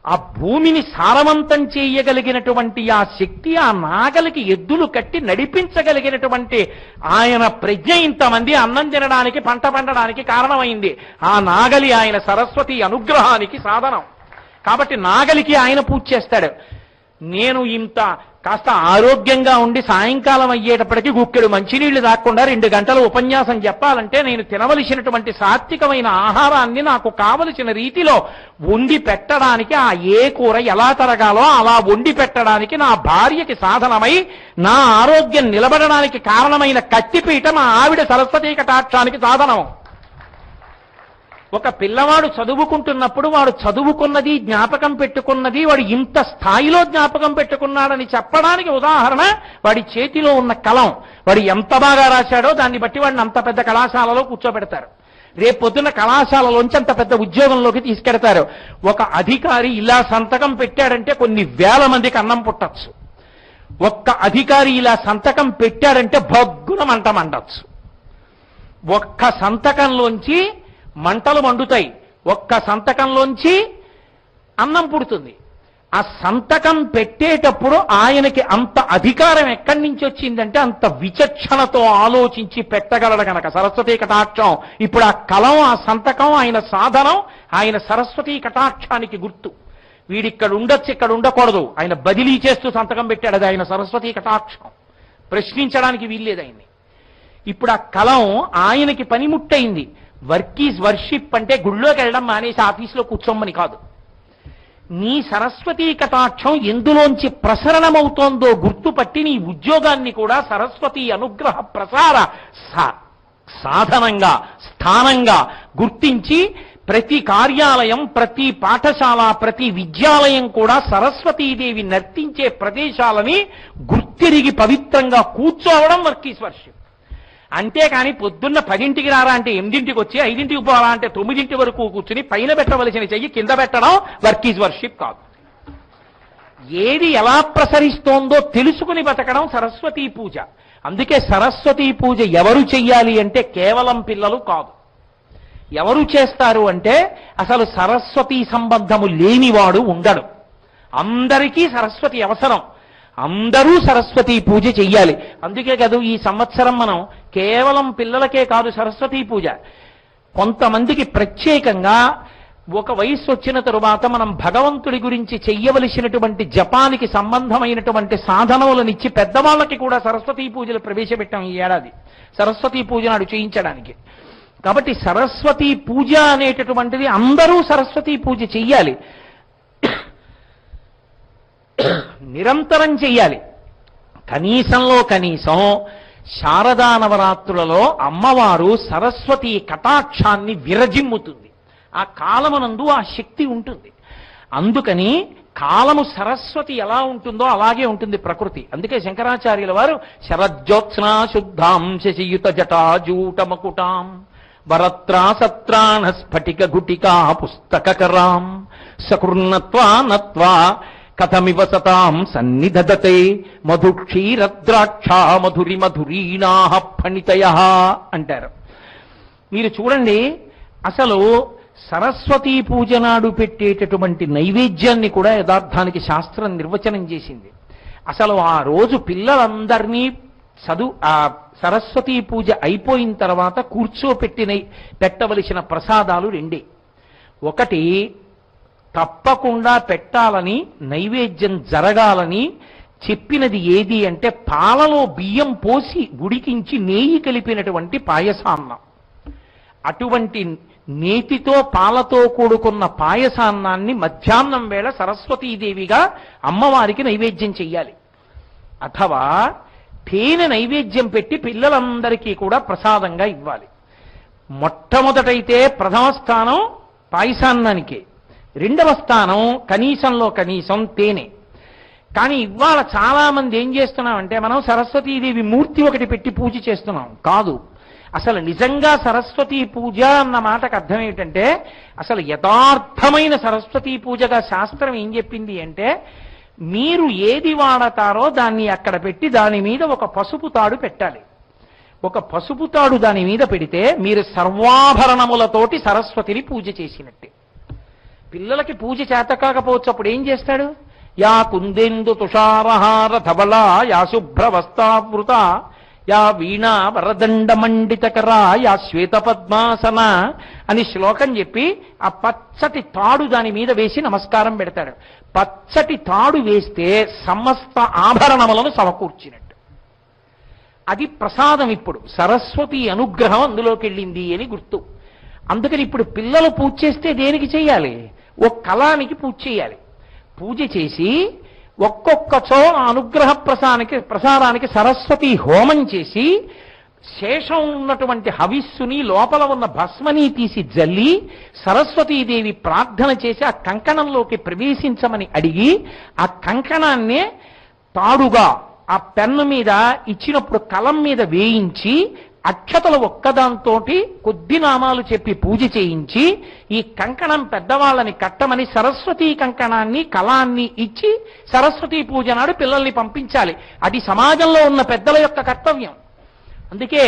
Speaker 1: ఆ భూమిని సారవంతం చేయగలిగినటువంటి ఆ శక్తి ఆ నాగలికి ఎద్దులు కట్టి నడిపించగలిగినటువంటి ఆయన ప్రజ్ఞ ఇంతమంది అన్నం తినడానికి పంట పండడానికి కారణమైంది. ఆ నాగలి ఆయన సరస్వతి అనుగ్రహానికి సాధనం. కాబట్టి నాగలికి ఆయన పూజ చేస్తాడు. నేను ఇంత కాస్త ఆరోగ్యంగా ఉండి సాయంకాలం అయ్యేటప్పటికీ గుక్కెడు మంచినీళ్లు దాక్కుండా 2 గంటల ఉపన్యాసం చెప్పాలంటే నేను తినవలసినటువంటి సాత్వికమైన ఆహారాన్ని నాకు కావలసిన రీతిలో వండి పెట్టడానికి, ఆ ఏ కూర ఎలా తరగాలో అలా వండి పెట్టడానికి నా భార్యకి సాధనమై నా ఆరోగ్యం నిలబడడానికి కారణమైన కత్తిపీట మా ఆవిడ సరస్వతీ కటాక్షానికి సాధనం. ఒక పిల్లవాడు చదువుకుంటున్నప్పుడు వాడు చదువుకున్నది జ్ఞాపకం పెట్టుకున్నది వాడు ఇంత స్థాయిలో జ్ఞాపకం పెట్టుకున్నాడని చెప్పడానికి ఉదాహరణ వాడి చేతిలో ఉన్న కలం. వాడు ఎంత బాగా రాశాడో దాన్ని బట్టి వాడిని అంత పెద్ద కళాశాలలో కూర్చోబెడతారు. రేపొద్దున కళాశాలలోంచి అంత పెద్ద ఉద్యోగంలోకి తీసుకెడతారు. ఒక అధికారి ఇలా సంతకం పెట్టాడంటే కొన్ని వేల మందికి అన్నం పుట్టచ్చు. ఒక్క అధికారి ఇలా సంతకం పెట్టాడంటే భగ్గున మంట మండచ్చు. ఒక్క సంతకంలోంచి మంటలు మండుతాయి, ఒక్క సంతకంలోంచి అన్నం పుడుతుంది. ఆ సంతకం పెట్టేటప్పుడు ఆయనకి అంత అధికారం ఎక్కడి నుంచి వచ్చిందంటే అంత విచక్షణతో ఆలోచించి పెట్టగలడు కనుక సరస్వతీ కటాక్షం. ఇప్పుడు ఆ కలం ఆ సంతకం ఆయన సాధనం, ఆయన సరస్వతీ కటాక్షానికి గుర్తు. వీడిక్కడ ఉండొచ్చు ఇక్కడ ఉండకూడదు, ఆయన బదిలీ చేస్తూ సంతకం పెట్టాడు, అది ఆయన సరస్వతీ కటాక్షం. ప్రశ్నించడానికి వీల్లేదు ఆయన్ని. ఇప్పుడు ఆ కలం ఆయనకి పనిముట్టయింది. వర్క్ ఈజ్ వర్షిప్ అంటే గుళ్ళోకి వెళ్ళడం మానేసి ఆఫీసులో కూర్చోమని కాదు. నీ సరస్వతీ కటాక్షం ఎందులోంచి ప్రసరణమవుతోందో గుర్తుపట్టి నీ ఉద్యోగాన్ని కూడా సరస్వతీ అనుగ్రహ ప్రసార సాధనంగా స్థానంగా గుర్తించి ప్రతి కార్యాలయం, ప్రతి పాఠశాల, ప్రతి విద్యాలయం కూడా సరస్వతీదేవి నర్తించే ప్రదేశాలని గుర్తిరిగి పవిత్రంగా కూర్చోవడం వర్క్ ఈజ్ వర్షిప్. అంతేకాని పొద్దున్న 10ంటికి రారా అంటే 8ంటికి వచ్చి 5ంటికి పోరా అంటే 9ంటి వరకు కూర్చుని పైన పెట్టవలసిన చెయ్యి కింద పెట్టడం వర్క్ ఈజ్ వర్షిప్ కాదు. ఏది ఎలా ప్రసరిస్తోందో తెలుసుకుని బతకడం సరస్వతీ పూజ. అందుకే సరస్వతీ పూజ ఎవరు చెయ్యాలి అంటే కేవలం పిల్లలు కాదు. ఎవరు చేస్తారు అంటే అసలు సరస్వతీ సంబంధము లేనివాడు ఉండడు. అందరికీ సరస్వతి అవసరం, అందరూ సరస్వతీ పూజ చెయ్యాలి. అందుకే కదా ఈ సంవత్సరం మనం కేవలం పిల్లలకే కాదు సరస్వతీ పూజ, కొంతమందికి ప్రత్యేకంగా ఒక వయస్సు వచ్చిన తరువాత మనం భగవంతుడి గురించి చెయ్యవలసినటువంటి జపానికి సంబంధమైనటువంటి సాధనములనిచ్చి పెద్దవాళ్ళకి కూడా సరస్వతీ పూజలు ప్రవేశపెట్టాం ఈ ఏడాది, సరస్వతీ పూజ నాడు చేయించడానికి. కాబట్టి సరస్వతీ పూజ అనేటటువంటిది అందరూ సరస్వతీ పూజ చెయ్యాలి, నిరంతరం చెయ్యాలి. కనీసంలో కనీసం శారదా నవరాత్రులలో అమ్మవారు సరస్వతీ కటాక్షాన్ని విరజిమ్ముతుంది. ఆ కాలమునందు ఆ శక్తి ఉంటుంది. అందుకని కాలము సరస్వతి ఎలా ఉంటుందో అలాగే ఉంటుంది ప్రకృతి. అందుకే శంకరాచార్యుల వారు శరజ్యోత్స్నా శుద్ధాం శశియుత జటాజూట మకుటాం వరత్రా సత్రాణ స్ఫటిక గుటికా పుస్తకరాం సకృన్నత్వా నత్వా కథమివ సతాం సన్నిధదతే మధుక్షీరద్రాక్ష మధురి మధురీణా ఫణితయ అంటారు. మీరు చూడండి, అసలు సరస్వతీ పూజ నాడు పెట్టేటటువంటి నైవేద్యాన్ని కూడా యథార్థానికి శాస్త్రం నిర్వచనం చేసింది. అసలు ఆ రోజు పిల్లలందరినీ ఆ సరస్వతీ పూజ అయిపోయిన తర్వాత కూర్చోపెట్టి పెట్టవలసిన ప్రసాదాలు 2. ఒకటి తప్పకుండా పెట్టాలని, నైవేద్యం జరగాలని చెప్పినది ఏది అంటే పాలలో బియ్యం పోసి ఉడికించి నెయ్యి కలిపినటువంటి పాయసాన్నం. అటువంటి నేతితో పాలతో కూడుకున్న పాయసాన్నాన్ని మధ్యాహ్నం వేళ సరస్వతీదేవిగా అమ్మవారికి నైవేద్యం చెయ్యాలి. అథవా తేనె నైవేద్యం పెట్టి పిల్లలందరికీ కూడా ప్రసాదంగా ఇవ్వాలి. మొట్టమొదటైతే ప్రథమ స్థానం పాయసాన్నానికే, రెండవ స్థానం కనీసంలో కనీసం తేనె. కానీ ఇవాళ చాలా మంది ఏం చేస్తున్నామంటే మనం సరస్వతీదేవి మూర్తి ఒకటి పెట్టి పూజ చేస్తున్నాం. కాదు, అసలు నిజంగా సరస్వతీ పూజ అన్న మాటకు అర్థం ఏమిటంటే అసలు యథార్థమైన సరస్వతీ పూజగా శాస్త్రం ఏం చెప్పింది అంటే మీరు ఏది వాడతారో దాన్ని అక్కడ పెట్టి దాని మీద ఒక పసుపు తాడు పెట్టాలి. ఒక పసుపు తాడు దాని మీద పెడితే మీరు సర్వాభరణములతోటి సరస్వతిని పూజ చేసినట్టే. పిల్లలకి పూజ చేత కాకపోవచ్చు, అప్పుడు ఏం చేస్తాడు? యా కుందేందు తుషారహార ధవళా యా శుభ్రవస్తావృత యా వీణా వరదండ మండితకరా యా శ్వేత పద్మాసన అని శ్లోకం చెప్పి ఆ పచ్చటి తాడు దాని మీద వేసి నమస్కారం పెడతాడు. పచ్చటి తాడు వేస్తే సమస్త ఆభరణములను సమకూర్చినట్టు. అది ప్రసాదం. ఇప్పుడు సరస్వతి అనుగ్రహం అందులోకి వెళ్ళింది అని గుర్తు. అందుకని ఇప్పుడు పిల్లలు పూజ చేస్తే దేనికి చేయాలి? ఓ కళానికి పూజ చేయాలి. పూజ చేసి ఒక్కొక్కచో అనుగ్రహ ప్రసారానికి సరస్వతి హోమం చేసి శేషం ఉన్నటువంటి హవిస్సుని లోపల ఉన్న భస్మని తీసి జల్లి సరస్వతీదేవి ప్రార్థన చేసి ఆ కంకణంలోకి ప్రవేశించమని అడిగి ఆ కంకణాన్నే తాడుగా ఆ పెన్ను మీద ఇచ్చినప్పుడు కలం మీద వేయించి అక్షతలు ఒక్కదాంతో కొద్ది నామాలు చెప్పి పూజ చేయించి ఈ కంకణం పెద్దవాళ్ళని కట్టమని సరస్వతీ కంకణాన్ని కళాన్ని ఇచ్చి సరస్వతీ పూజ నాడు పిల్లల్ని పంపించాలి. అది సమాజంలో ఉన్న పెద్దల యొక్క కర్తవ్యం. అందుకే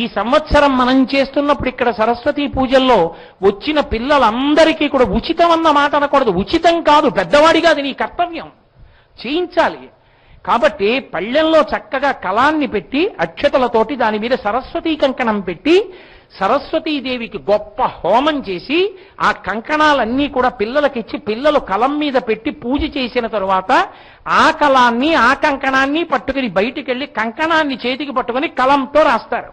Speaker 1: ఈ సంవత్సరం మనం చేస్తున్నప్పుడు ఇక్కడ సరస్వతీ పూజల్లో వచ్చిన పిల్లలందరికీ కూడా ఉచితం అన్న మాట అనకూడదు. ఉచితం కాదు, పెద్దవాడిగా అది నీ కర్తవ్యం, చేయించాలి. కాబట్టి పళ్ళెంలో చక్కగా కళాన్ని పెట్టి అక్షతలతోటి దాని మీద సరస్వతీ కంకణం పెట్టి సరస్వతీదేవికి గొప్ప హోమం చేసి ఆ కంకణాలన్నీ కూడా పిల్లలకిచ్చి పిల్లలు కలం మీద పెట్టి పూజ చేసిన తరువాత ఆ కళాన్ని ఆ కంకణాన్ని పట్టుకుని బయటికి వెళ్ళి కంకణాన్ని చేతికి పట్టుకుని కలంతో రాస్తారు.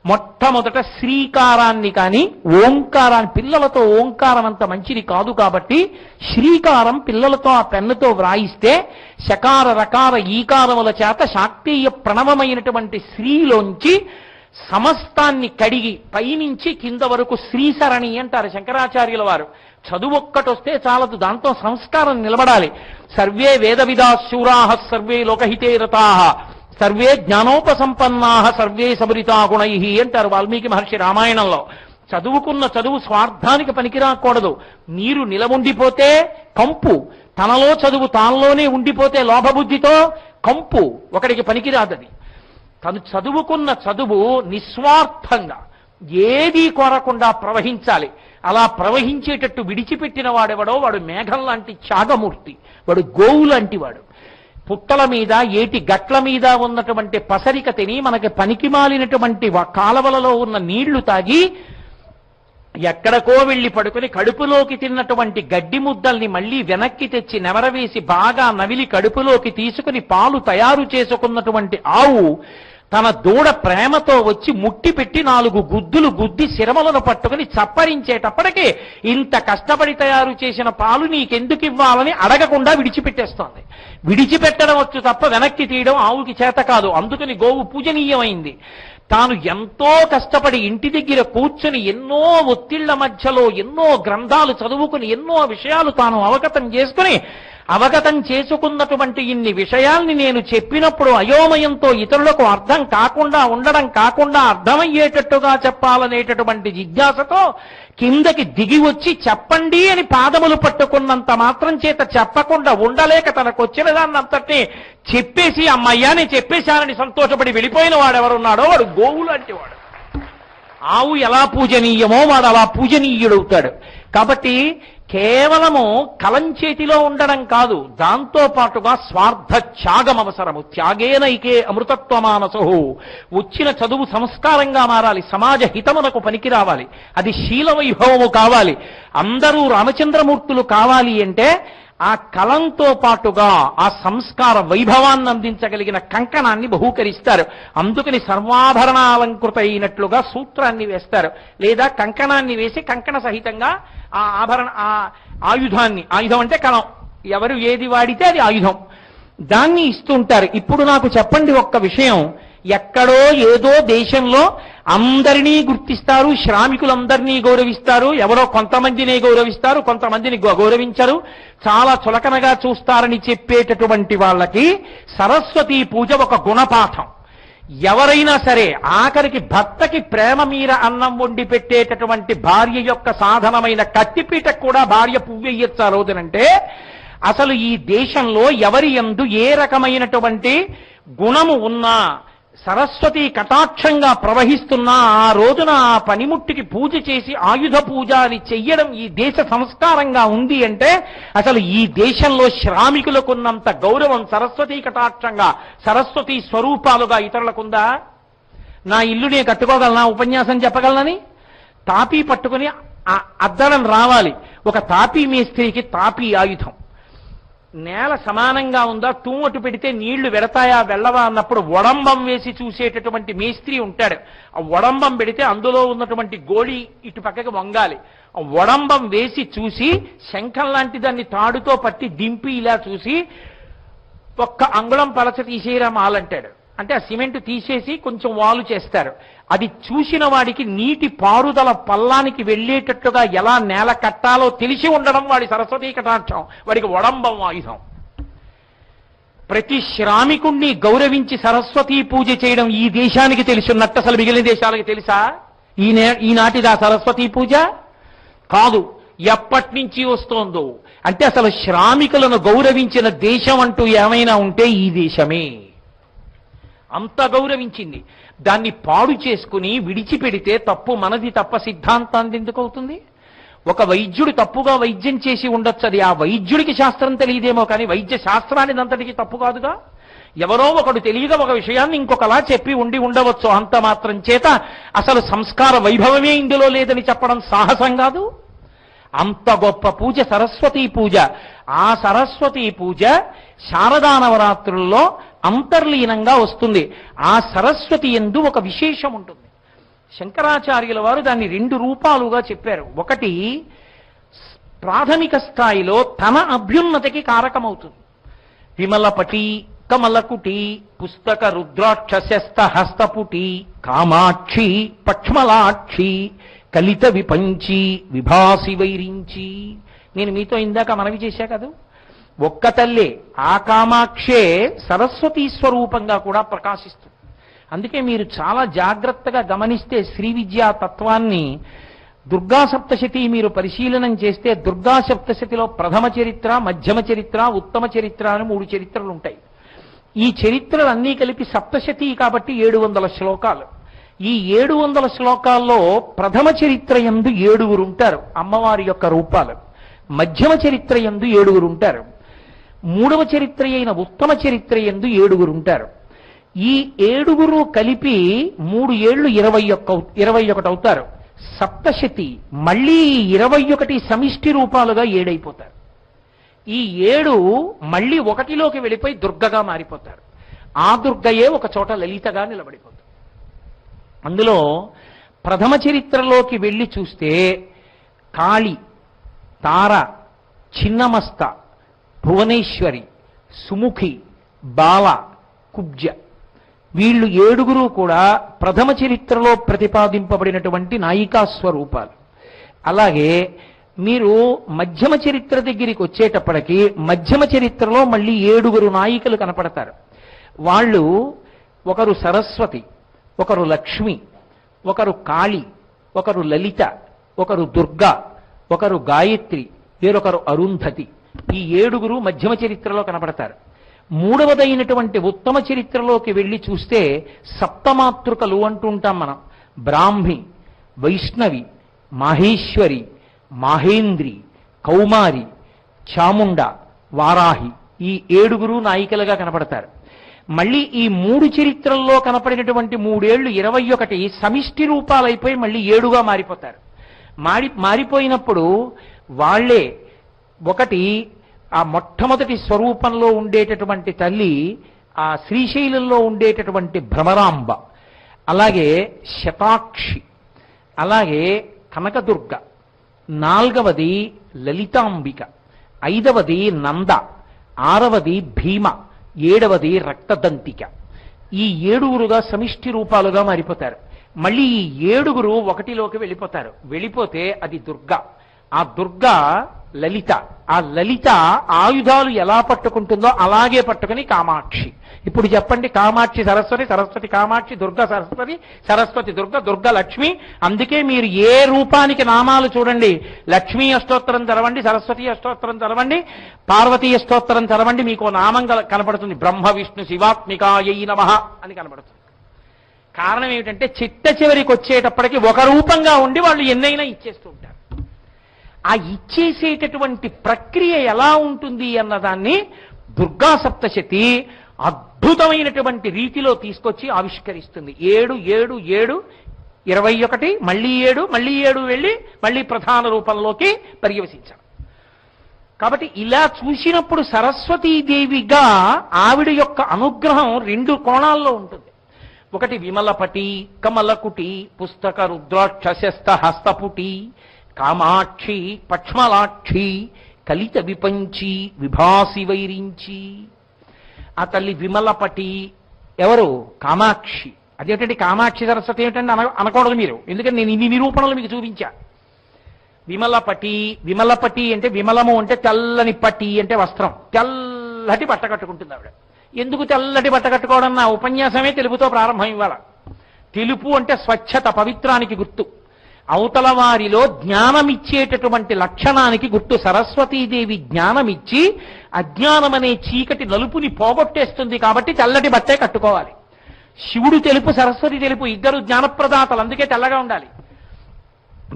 Speaker 1: మొట్టమొదట శ్రీకారాన్ని కానీ ఓంకారాన్ని, పిల్లలతో ఓంకారం అంత మంచిది కాదు కాబట్టి శ్రీకారం పిల్లలతో ఆ పెన్నుతో వ్రాయిస్తే శకార రకార ఈకారముల చేత శాక్తీయ ప్రణవమైనటువంటి శ్రీలోంచి సమస్తాన్ని కడిగి పైనుంచి కింద వరకు శ్రీసరణి అంటారు శంకరాచార్యుల వారు. చదువు ఒక్కటొస్తే చాలదు, దాంతో సంస్కారం నిలబడాలి. సర్వే వేద విదా శూరాః సర్వే లోకహితే రతాః సర్వే జ్ఞానోపసంపన్నాః సర్వే సమృతా గుణైః అంటారు వాల్మీకి మహర్షి రామాయణంలో. చదువుకున్న చదువు స్వార్థానికి పనికిరాకూడదు. నీరు నిలవుండిపోతే కంపు, తనలో చదువు తానలోనే ఉండిపోతే లోభబుద్ధితో కంపు, ఒకడికి పనికిరాదది. తను చదువుకున్న చదువు నిస్వార్థంగా ఏదీ కోరకుండా ప్రవహించాలి. అలా ప్రవహించేటట్టు విడిచిపెట్టిన వాడెవడో వాడు మేఘం లాంటి త్యాగమూర్తి, వాడు గోవు లాంటి వాడు. పుట్టల మీద ఏటి గట్ల మీద ఉన్నటువంటి పసరిక తిని మనకి పనికిమాలినటువంటి కాలవలలో ఉన్న నీళ్లు తాగి ఎక్కడికో వెళ్లి పడుకుని కడుపులోకి తిన్నటువంటి గడ్డి ముద్దల్ని మళ్లీ వెనక్కి తెచ్చి నెవరవేసి బాగా నవిలి కడుపులోకి తీసుకుని పాలు తయారు చేసుకున్నటువంటి ఆవు తన దూడ ప్రేమతో వచ్చి ముట్టి పెట్టి 4 గుద్దులు గుద్ది శిరమలను పట్టుకుని చప్పరించేటప్పటికీ ఇంత కష్టపడి తయారు చేసిన పాలు నీకెందుకు ఇవ్వాలని అడగకుండా విడిచిపెట్టేస్తోంది. విడిచిపెట్టడం వచ్చు తప్ప వెనక్కి తీయడం ఆవుకి చేత కాదు. అందుకని గోవు పూజనీయమైంది. తాను ఎంతో కష్టపడి ఇంటి దగ్గర కూర్చుని ఎన్నో ఒత్తిళ్ల మధ్యలో ఎన్నో గ్రంథాలు చదువుకుని ఎన్నో విషయాలు తాను అవగతం చేసుకున్నటువంటి ఇన్ని విషయాల్ని నేను చెప్పినప్పుడు అయోమయంతో ఇతరులకు అర్థం కాకుండా ఉండడం కాకుండా అర్థమయ్యేటట్టుగా చెప్పాలనేటటువంటి జిజ్ఞాసతో కిందకి దిగి వచ్చి చెప్పండి అని పాదములు పట్టుకున్నంత మాత్రం చేత చెప్పకుండా ఉండలేక తనకొచ్చిన దాన్నంతటినీ చెప్పేసి అమ్మయ్యా నేను చెప్పేశానని సంతోషపడి వెళ్ళిపోయిన వాడెవరున్నాడో వాడు గోవు లాంటి వాడు. ఆవు ఎలా పూజనీయమో వాడు అలా పూజనీయుడవుతాడు. కాబట్టి కేవలము కలం చేతిలో ఉండడం కాదు, దాంతో పాటుగా స్వార్థ త్యాగం అవసరము. త్యాగేనైకే అమృతత్వమానసో. వచ్చిన చదువు సంస్కారంగా మారాలి, సమాజ హితమునకు పనికి రావాలి, అది శీల వైభవము కావాలి. అందరూ రామచంద్రమూర్తులు కావాలి అంటే ఆ కలంతో పాటుగా ఆ సంస్కార వైభవాన్ని అందించగలిగిన కంకణాన్ని బహూకరిస్తారు. అందుకని సర్వాభరణాలంకృత అయినట్లుగా సూత్రాన్ని వేస్తారు, లేదా కంకణాన్ని వేసి కంకణ సహితంగా ఆ ఆయుధం అంటే కలం, ఎవరు ఏది వాడితే అది ఆయుధం, దాన్ని ఇస్తుంటారు. ఇప్పుడు నాకు చెప్పండి ఒక్క విషయం, ఎక్కడో ఏదో దేశంలో అందరినీ గుర్తిస్తారు, శ్రామికులందరినీ గౌరవిస్తారు, ఎవరో కొంతమందినే గౌరవిస్తారు, కొంతమందిని గౌరవించరు, చాలా చులకనగా చూస్తారని చెప్పేటటువంటి వాళ్ళకి సరస్వతీ పూజ ఒక గుణపాఠం. ఎవరైనా సరే ఆఖరికి భర్తకి ప్రేమ మీర అన్నం వండి పెట్టేటటువంటి భార్య యొక్క సాధనమైన కత్తిపీటకు కూడా భార్య పువ్వెయ్యొచ్చు ఆ రోజునంటే, అసలు ఈ దేశంలో ఎవరి యందు ఏ రకమైనటువంటి గుణము ఉన్నా సరస్వతి కటాక్షంగా ప్రవహిస్తున్నా ఆ రోజున ఆ పనిముట్టికి పూజ చేసి ఆయుధ పూజ అని చెయ్యడం ఈ దేశ సంస్కారంగా ఉంది అంటే, అసలు ఈ దేశంలో శ్రామికులకున్నంత గౌరవం సరస్వతి కటాక్షంగా సరస్వతి స్వరూపాలుగా ఇతరులకుందా? నా ఇల్లు నేను కట్టుకోగలనా, ఉపన్యాసం చెప్పగలనని? తాపీ పట్టుకుని అద్దడం రావాలి. ఒక తాపీ మేస్త్రికి తాపీ ఆయుధం. నేల సమానంగా ఉందా, తూమటు పెడితే నీళ్లు వెడతాయా వెళ్ళవా అన్నప్పుడు ఒడంబం వేసి చూసేటటువంటి మేస్త్రి ఉంటాడు. ఆ ఒడంబం పెడితే అందులో ఉన్నటువంటి గోళీ ఇటు పక్కకి వంగాలి. ఆ ఒడంబం వేసి చూసి శంఖం లాంటి దాన్ని తాడుతో పట్టి దింపి ఇలా చూసి ఒక్క అంగుళం పలచ తీసేయరా మాలంటాడు. అంటే ఆ సిమెంట్ తీసేసి కొంచెం వాలు చేస్తారు. అది చూసిన వాడికి నీటి పారుదల పల్లానికి వెళ్ళేటట్టుగా ఎలా నేల కట్టాలో తెలిసి ఉండడం వాడి సరస్వతీ కటాక్షం, వాడికి ఒడంబం ఆయుధం. ప్రతి శ్రామికుణ్ణి గౌరవించి సరస్వతీ పూజ చేయడం ఈ దేశానికి తెలుసున్నట్టు అసలు మిగిలిన దేశాలకు తెలుసా? ఈనాటిదా సరస్వతీ పూజ? కాదు, ఎప్పటి నుంచి వస్తోందో. అంటే అసలు శ్రామికులను గౌరవించిన దేశం అంటూ ఏమైనా ఉంటే ఈ దేశమే. అంత గౌరవించింది. దాన్ని పాడు చేసుకుని విడిచిపెడితే తప్పు మనది తప్ప సిద్ధాంతాన్ని ఎందుకు అవుతుంది? ఒక వైద్యుడు తప్పుగా వైద్యం చేసి ఉండొచ్చు, అది ఆ వైద్యుడికి శాస్త్రం తెలియదేమో, కానీ వైద్య శాస్త్రానికి అంతటికి తప్పు కాదుగా. ఎవరో ఒకడు తెలియగా ఒక విషయాన్ని ఇంకొకలా చెప్పి ఉండవచ్చు. అంత మాత్రం చేత అసలు సంస్కార వైభవమే ఇందులో లేదని చెప్పడం సాహసం కాదు. అంత గొప్ప పూజ సరస్వతీ పూజ. ఆ సరస్వతీ పూజ శారదా నవరాత్రుల్లో అంతర్లీనంగా వస్తుంది. ఆ సరస్వతి యందు ఒక విశేషం ఉంటుంది. శంకరాచార్యుల వారు దాన్ని 2 రూపాలుగా చెప్పారు. ఒకటి ప్రాథమిక స్థాయిలో తన అభ్యున్నతికి కారకమవుతుంది. విమలపటి కమలకుటి పుస్తక రుద్రాక్షస్త హస్తపుటి కామాక్షి పక్ష్మలాక్షి కలిత విపంచి విభాసి వైరించి. నేను మీతో ఇందాక మనవి చేశా కదా, ఒక్క తల్లే ఆ కామాక్షే సరస్వతీ స్వరూపంగా కూడా ప్రకాశిస్తుంది. అందుకే మీరు చాలా జాగ్రత్తగా గమనిస్తే శ్రీ విద్యా తత్వాన్ని దుర్గా సప్తశతి మీరు పరిశీలనం చేస్తే దుర్గా సప్తశతిలో ప్రథమ చరిత్ర, మధ్యమ చరిత్ర, ఉత్తమ చరిత్ర అని 3 చరిత్రలు ఉంటాయి. ఈ చరిత్రలన్నీ కలిపి సప్తశతి కాబట్టి 700 శ్లోకాలు. ఈ 700 శ్లోకాల్లో ప్రథమ చరిత్ర యందు 7 ఉంటారు అమ్మవారి యొక్క రూపాలు, మధ్యమ చరిత్ర యందు 7 ఉంటారు, 3వ చరిత్ర అయిన ఉత్తమ చరిత్ర యందు 7 ఉంటారు. ఈ 7 కలిపి 3 ఏళ్లు 21 అవుతారు. సప్తశతి మళ్ళీ 21 సమిష్టి రూపాలుగా 7 అయిపోతారు. ఈ 7 మళ్ళీ 1లోకి వెళ్ళిపోయి దుర్గగా మారిపోతారు. ఆ దుర్గయే ఒక చోట లలితగా నిలబడిపోతారు. అందులో ప్రథమ చరిత్రలోకి వెళ్ళి చూస్తే కాళి, తార, చిన్నమస్త, భువనేశ్వరి, సుముఖి, బాల, కుబ్జ, వీళ్ళు 7 కూడా ప్రథమ చరిత్రలో ప్రతిపాదింపబడినటువంటి నాయికా స్వరూపాలు. అలాగే మీరు మధ్యమ చరిత్ర దగ్గరికి వచ్చేటప్పటికి మధ్యమ చరిత్రలో మళ్ళీ 7 నాయికలు కనపడతారు. వాళ్ళు ఒకరు సరస్వతి, ఒకరు లక్ష్మి, ఒకరు కాళి, ఒకరు లలిత, ఒకరు దుర్గా, ఒకరు గాయత్రి, వేరొకరు అరుంధతి. ఈ 7 మధ్యమ చరిత్రలో కనపడతారు. 3వదైనటువంటి ఉత్తమ చరిత్రలోకి వెళ్ళి చూస్తే సప్తమాతృకలు అంటుంటాం మనం. బ్రాహ్మి, వైష్ణవి, మాహేశ్వరి, మాహేంద్రి, కౌమారి, చాముండ, వారాహి, ఈ 7 నాయికలుగా కనపడతారు. మళ్ళీ ఈ 3 చరిత్రల్లో కనపడినటువంటి 3 ఏళ్లు 21 సమిష్టి రూపాలైపోయి మళ్ళీ 7గా మారిపోతారు. మారిపోయినప్పుడు వాళ్లే ఒకటి ఆ మొట్టమొదటి స్వరూపంలో ఉండేటటువంటి తల్లి ఆ శ్రీశైలంలో ఉండేటటువంటి భ్రమరాంబ, అలాగే శతాక్షి, అలాగే కనకదుర్గ, నాలుగవది లలితాంబిక, ఐదవది నంద, ఆరవది భీమ, ఏడవది రక్తదంతిక. ఈ ఏడుగురుగా సమిష్టి రూపాలుగా మారిపోతారు. మళ్ళీ ఈ ఏడుగురు ఒకటిలోకి వెళ్ళిపోతారు. వెళ్ళిపోతే అది దుర్గ. ఆ దుర్గ లలిత. ఆ లలిత ఆయుధాలు ఎలా పట్టుకుంటుందో అలాగే పట్టుకుని కామాక్షి. ఇప్పుడు చెప్పండి, కామాక్షి సరస్వతి, సరస్వతి కామాక్షి, దుర్గ సరస్వతి, సరస్వతి దుర్గ, దుర్గ లక్ష్మి. అందుకే మీరు ఏ రూపానికి నామాలు చూడండి, లక్ష్మీ అష్టోత్తరం చదవండి, సరస్వతి అష్టోత్తరం చదవండి, పార్వతీ అష్టోత్తరం చదవండి, మీకు నామం కనపడుతుంది. బ్రహ్మ విష్ణు శివాత్మికాయై నమః అని కనపడుతుంది. కారణం ఏమిటంటే చిట్ట చివరికి వచ్చేటప్పటికి ఒక రూపంగా ఉండి వాళ్ళు ఎన్నైనా ఇచ్చేస్తూ ఉంటారు. ఆ ఇచ్చేసేటటువంటి ప్రక్రియ ఎలా ఉంటుంది అన్నదాన్ని దుర్గా సప్తశతి అద్భుతమైనటువంటి రీతిలో తీసుకొచ్చి ఆవిష్కరిస్తుంది. 7 7 7 21, మళ్ళీ 7 మళ్ళీ 7 వెళ్ళి మళ్ళీ ప్రధాన రూపంలోకి పర్యవసించారు. కాబట్టి ఇలా చూసినప్పుడు సరస్వతీదేవిగా ఆవిడ యొక్క అనుగ్రహం 2 కోణాల్లో ఉంటుంది. ఒకటి విమలపటి, కమలకుటి, పుస్తక రుద్రాక్షస్త హస్తపుటి, కామాక్షి, పక్ష్మలాక్షి, కలిత విపంచి, విభాసి వైరించి. ఆ తల్లి విమలపటి ఎవరు? కామాక్షి. అదేంటంటే కామాక్షి సరస్వతి ఏమిటంటే అనకూడదు మీరు, ఎందుకంటే నేను ఇన్ని నిరూపణలు మీకు చూపించా. విమలపటి, విమలపటి అంటే విమలము అంటే తెల్లని పట్టి అంటే వస్త్రం, తెల్లటి బట్ట కట్టుకుంటుంది ఆవిడ. ఎందుకు తెల్లటి బట్ట కట్టుకోవడం? నా ఉపన్యాసమే తెలుపుతో ప్రారంభం ఇవ్వాల. తెలుపు అంటే స్వచ్ఛత, పవిత్రానికి గుర్తు. అవతల వారిలో జ్ఞానమిచ్చేటటువంటి లక్షణానికి గుర్తు. సరస్వతీదేవి జ్ఞానమిచ్చి అజ్ఞానమనే చీకటి నలుపుని పోగొట్టేస్తుంది కాబట్టి తెల్లటి బట్టే కట్టుకోవాలి. శివుడు తెలుపు, సరస్వతి తెలుపు, ఇద్దరు జ్ఞానప్రదాతలు, అందుకే తెల్లగా ఉండాలి.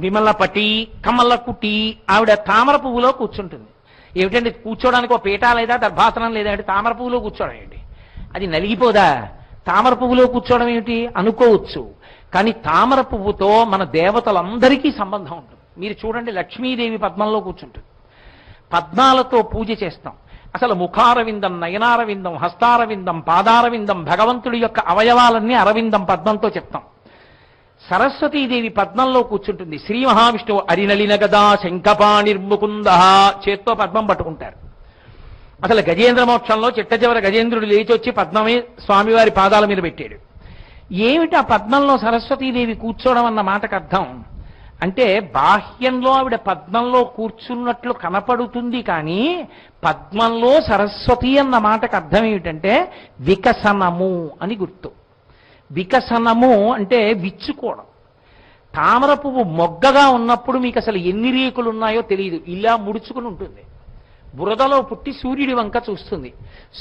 Speaker 1: విమలపటి, కమలకుటి, ఆవిడ తామర పువ్వులో కూర్చుంటుంది. ఏమిటండి కూర్చోడానికి ఒక పీఠ లేదా, దర్భాసనం లేదా అంటే తామర పువ్వులో కూర్చోవడం ఏంటి? అది నలిగిపోదా? తామర పువ్వులో కూర్చోవడం ఏమిటి అనుకోవచ్చు, కానీ తామర పువ్వుతో మన దేవతలందరికీ సంబంధం ఉంటుంది. మీరు చూడండి, లక్ష్మీదేవి పద్మంలో కూర్చుంటుంది. పద్మాలతో పూజ చేస్తాం. అసలు ముఖారవిందం, నయనారవిందం, హస్తారవిందం, పాదారవిందం, భగవంతుడి యొక్క అవయవాలన్నీ అరవిందం పద్మంతో చెప్తాం. సరస్వతీదేవి పద్మంలో కూర్చుంటుంది. శ్రీ మహావిష్ణువు అరినలిన గదా శంఖపాణిర్ముకుంద, చేత్తో పద్మం పట్టుకుంటారు. అసలు గజేంద్ర మోక్షంలో చిట్ట చివర గజేంద్రుడు లేచి వచ్చి పద్మమే స్వామివారి పాదాల మీద పెట్టాడు. ఏమిటి ఆ పద్మంలో సరస్వతీదేవి కూర్చోవడం అన్న మాటకు అర్థం అంటే, బాహ్యంలో ఆవిడ పద్మంలో కూర్చున్నట్లు కనపడుతుంది, కానీ పద్మంలో సరస్వతి అన్న మాటకు అర్థం ఏమిటంటే వికసనము అని గుర్తు. వికసనము అంటే విచ్చుకోవడం. తామర పువ్వు మొగ్గగా ఉన్నప్పుడు మీకు అసలు ఎన్ని రేకులు ఉన్నాయో తెలియదు, ఇలా ముడుచుకుని ఉంటుంది. బురదలో పుట్టి సూర్యుడి వంక చూస్తుంది.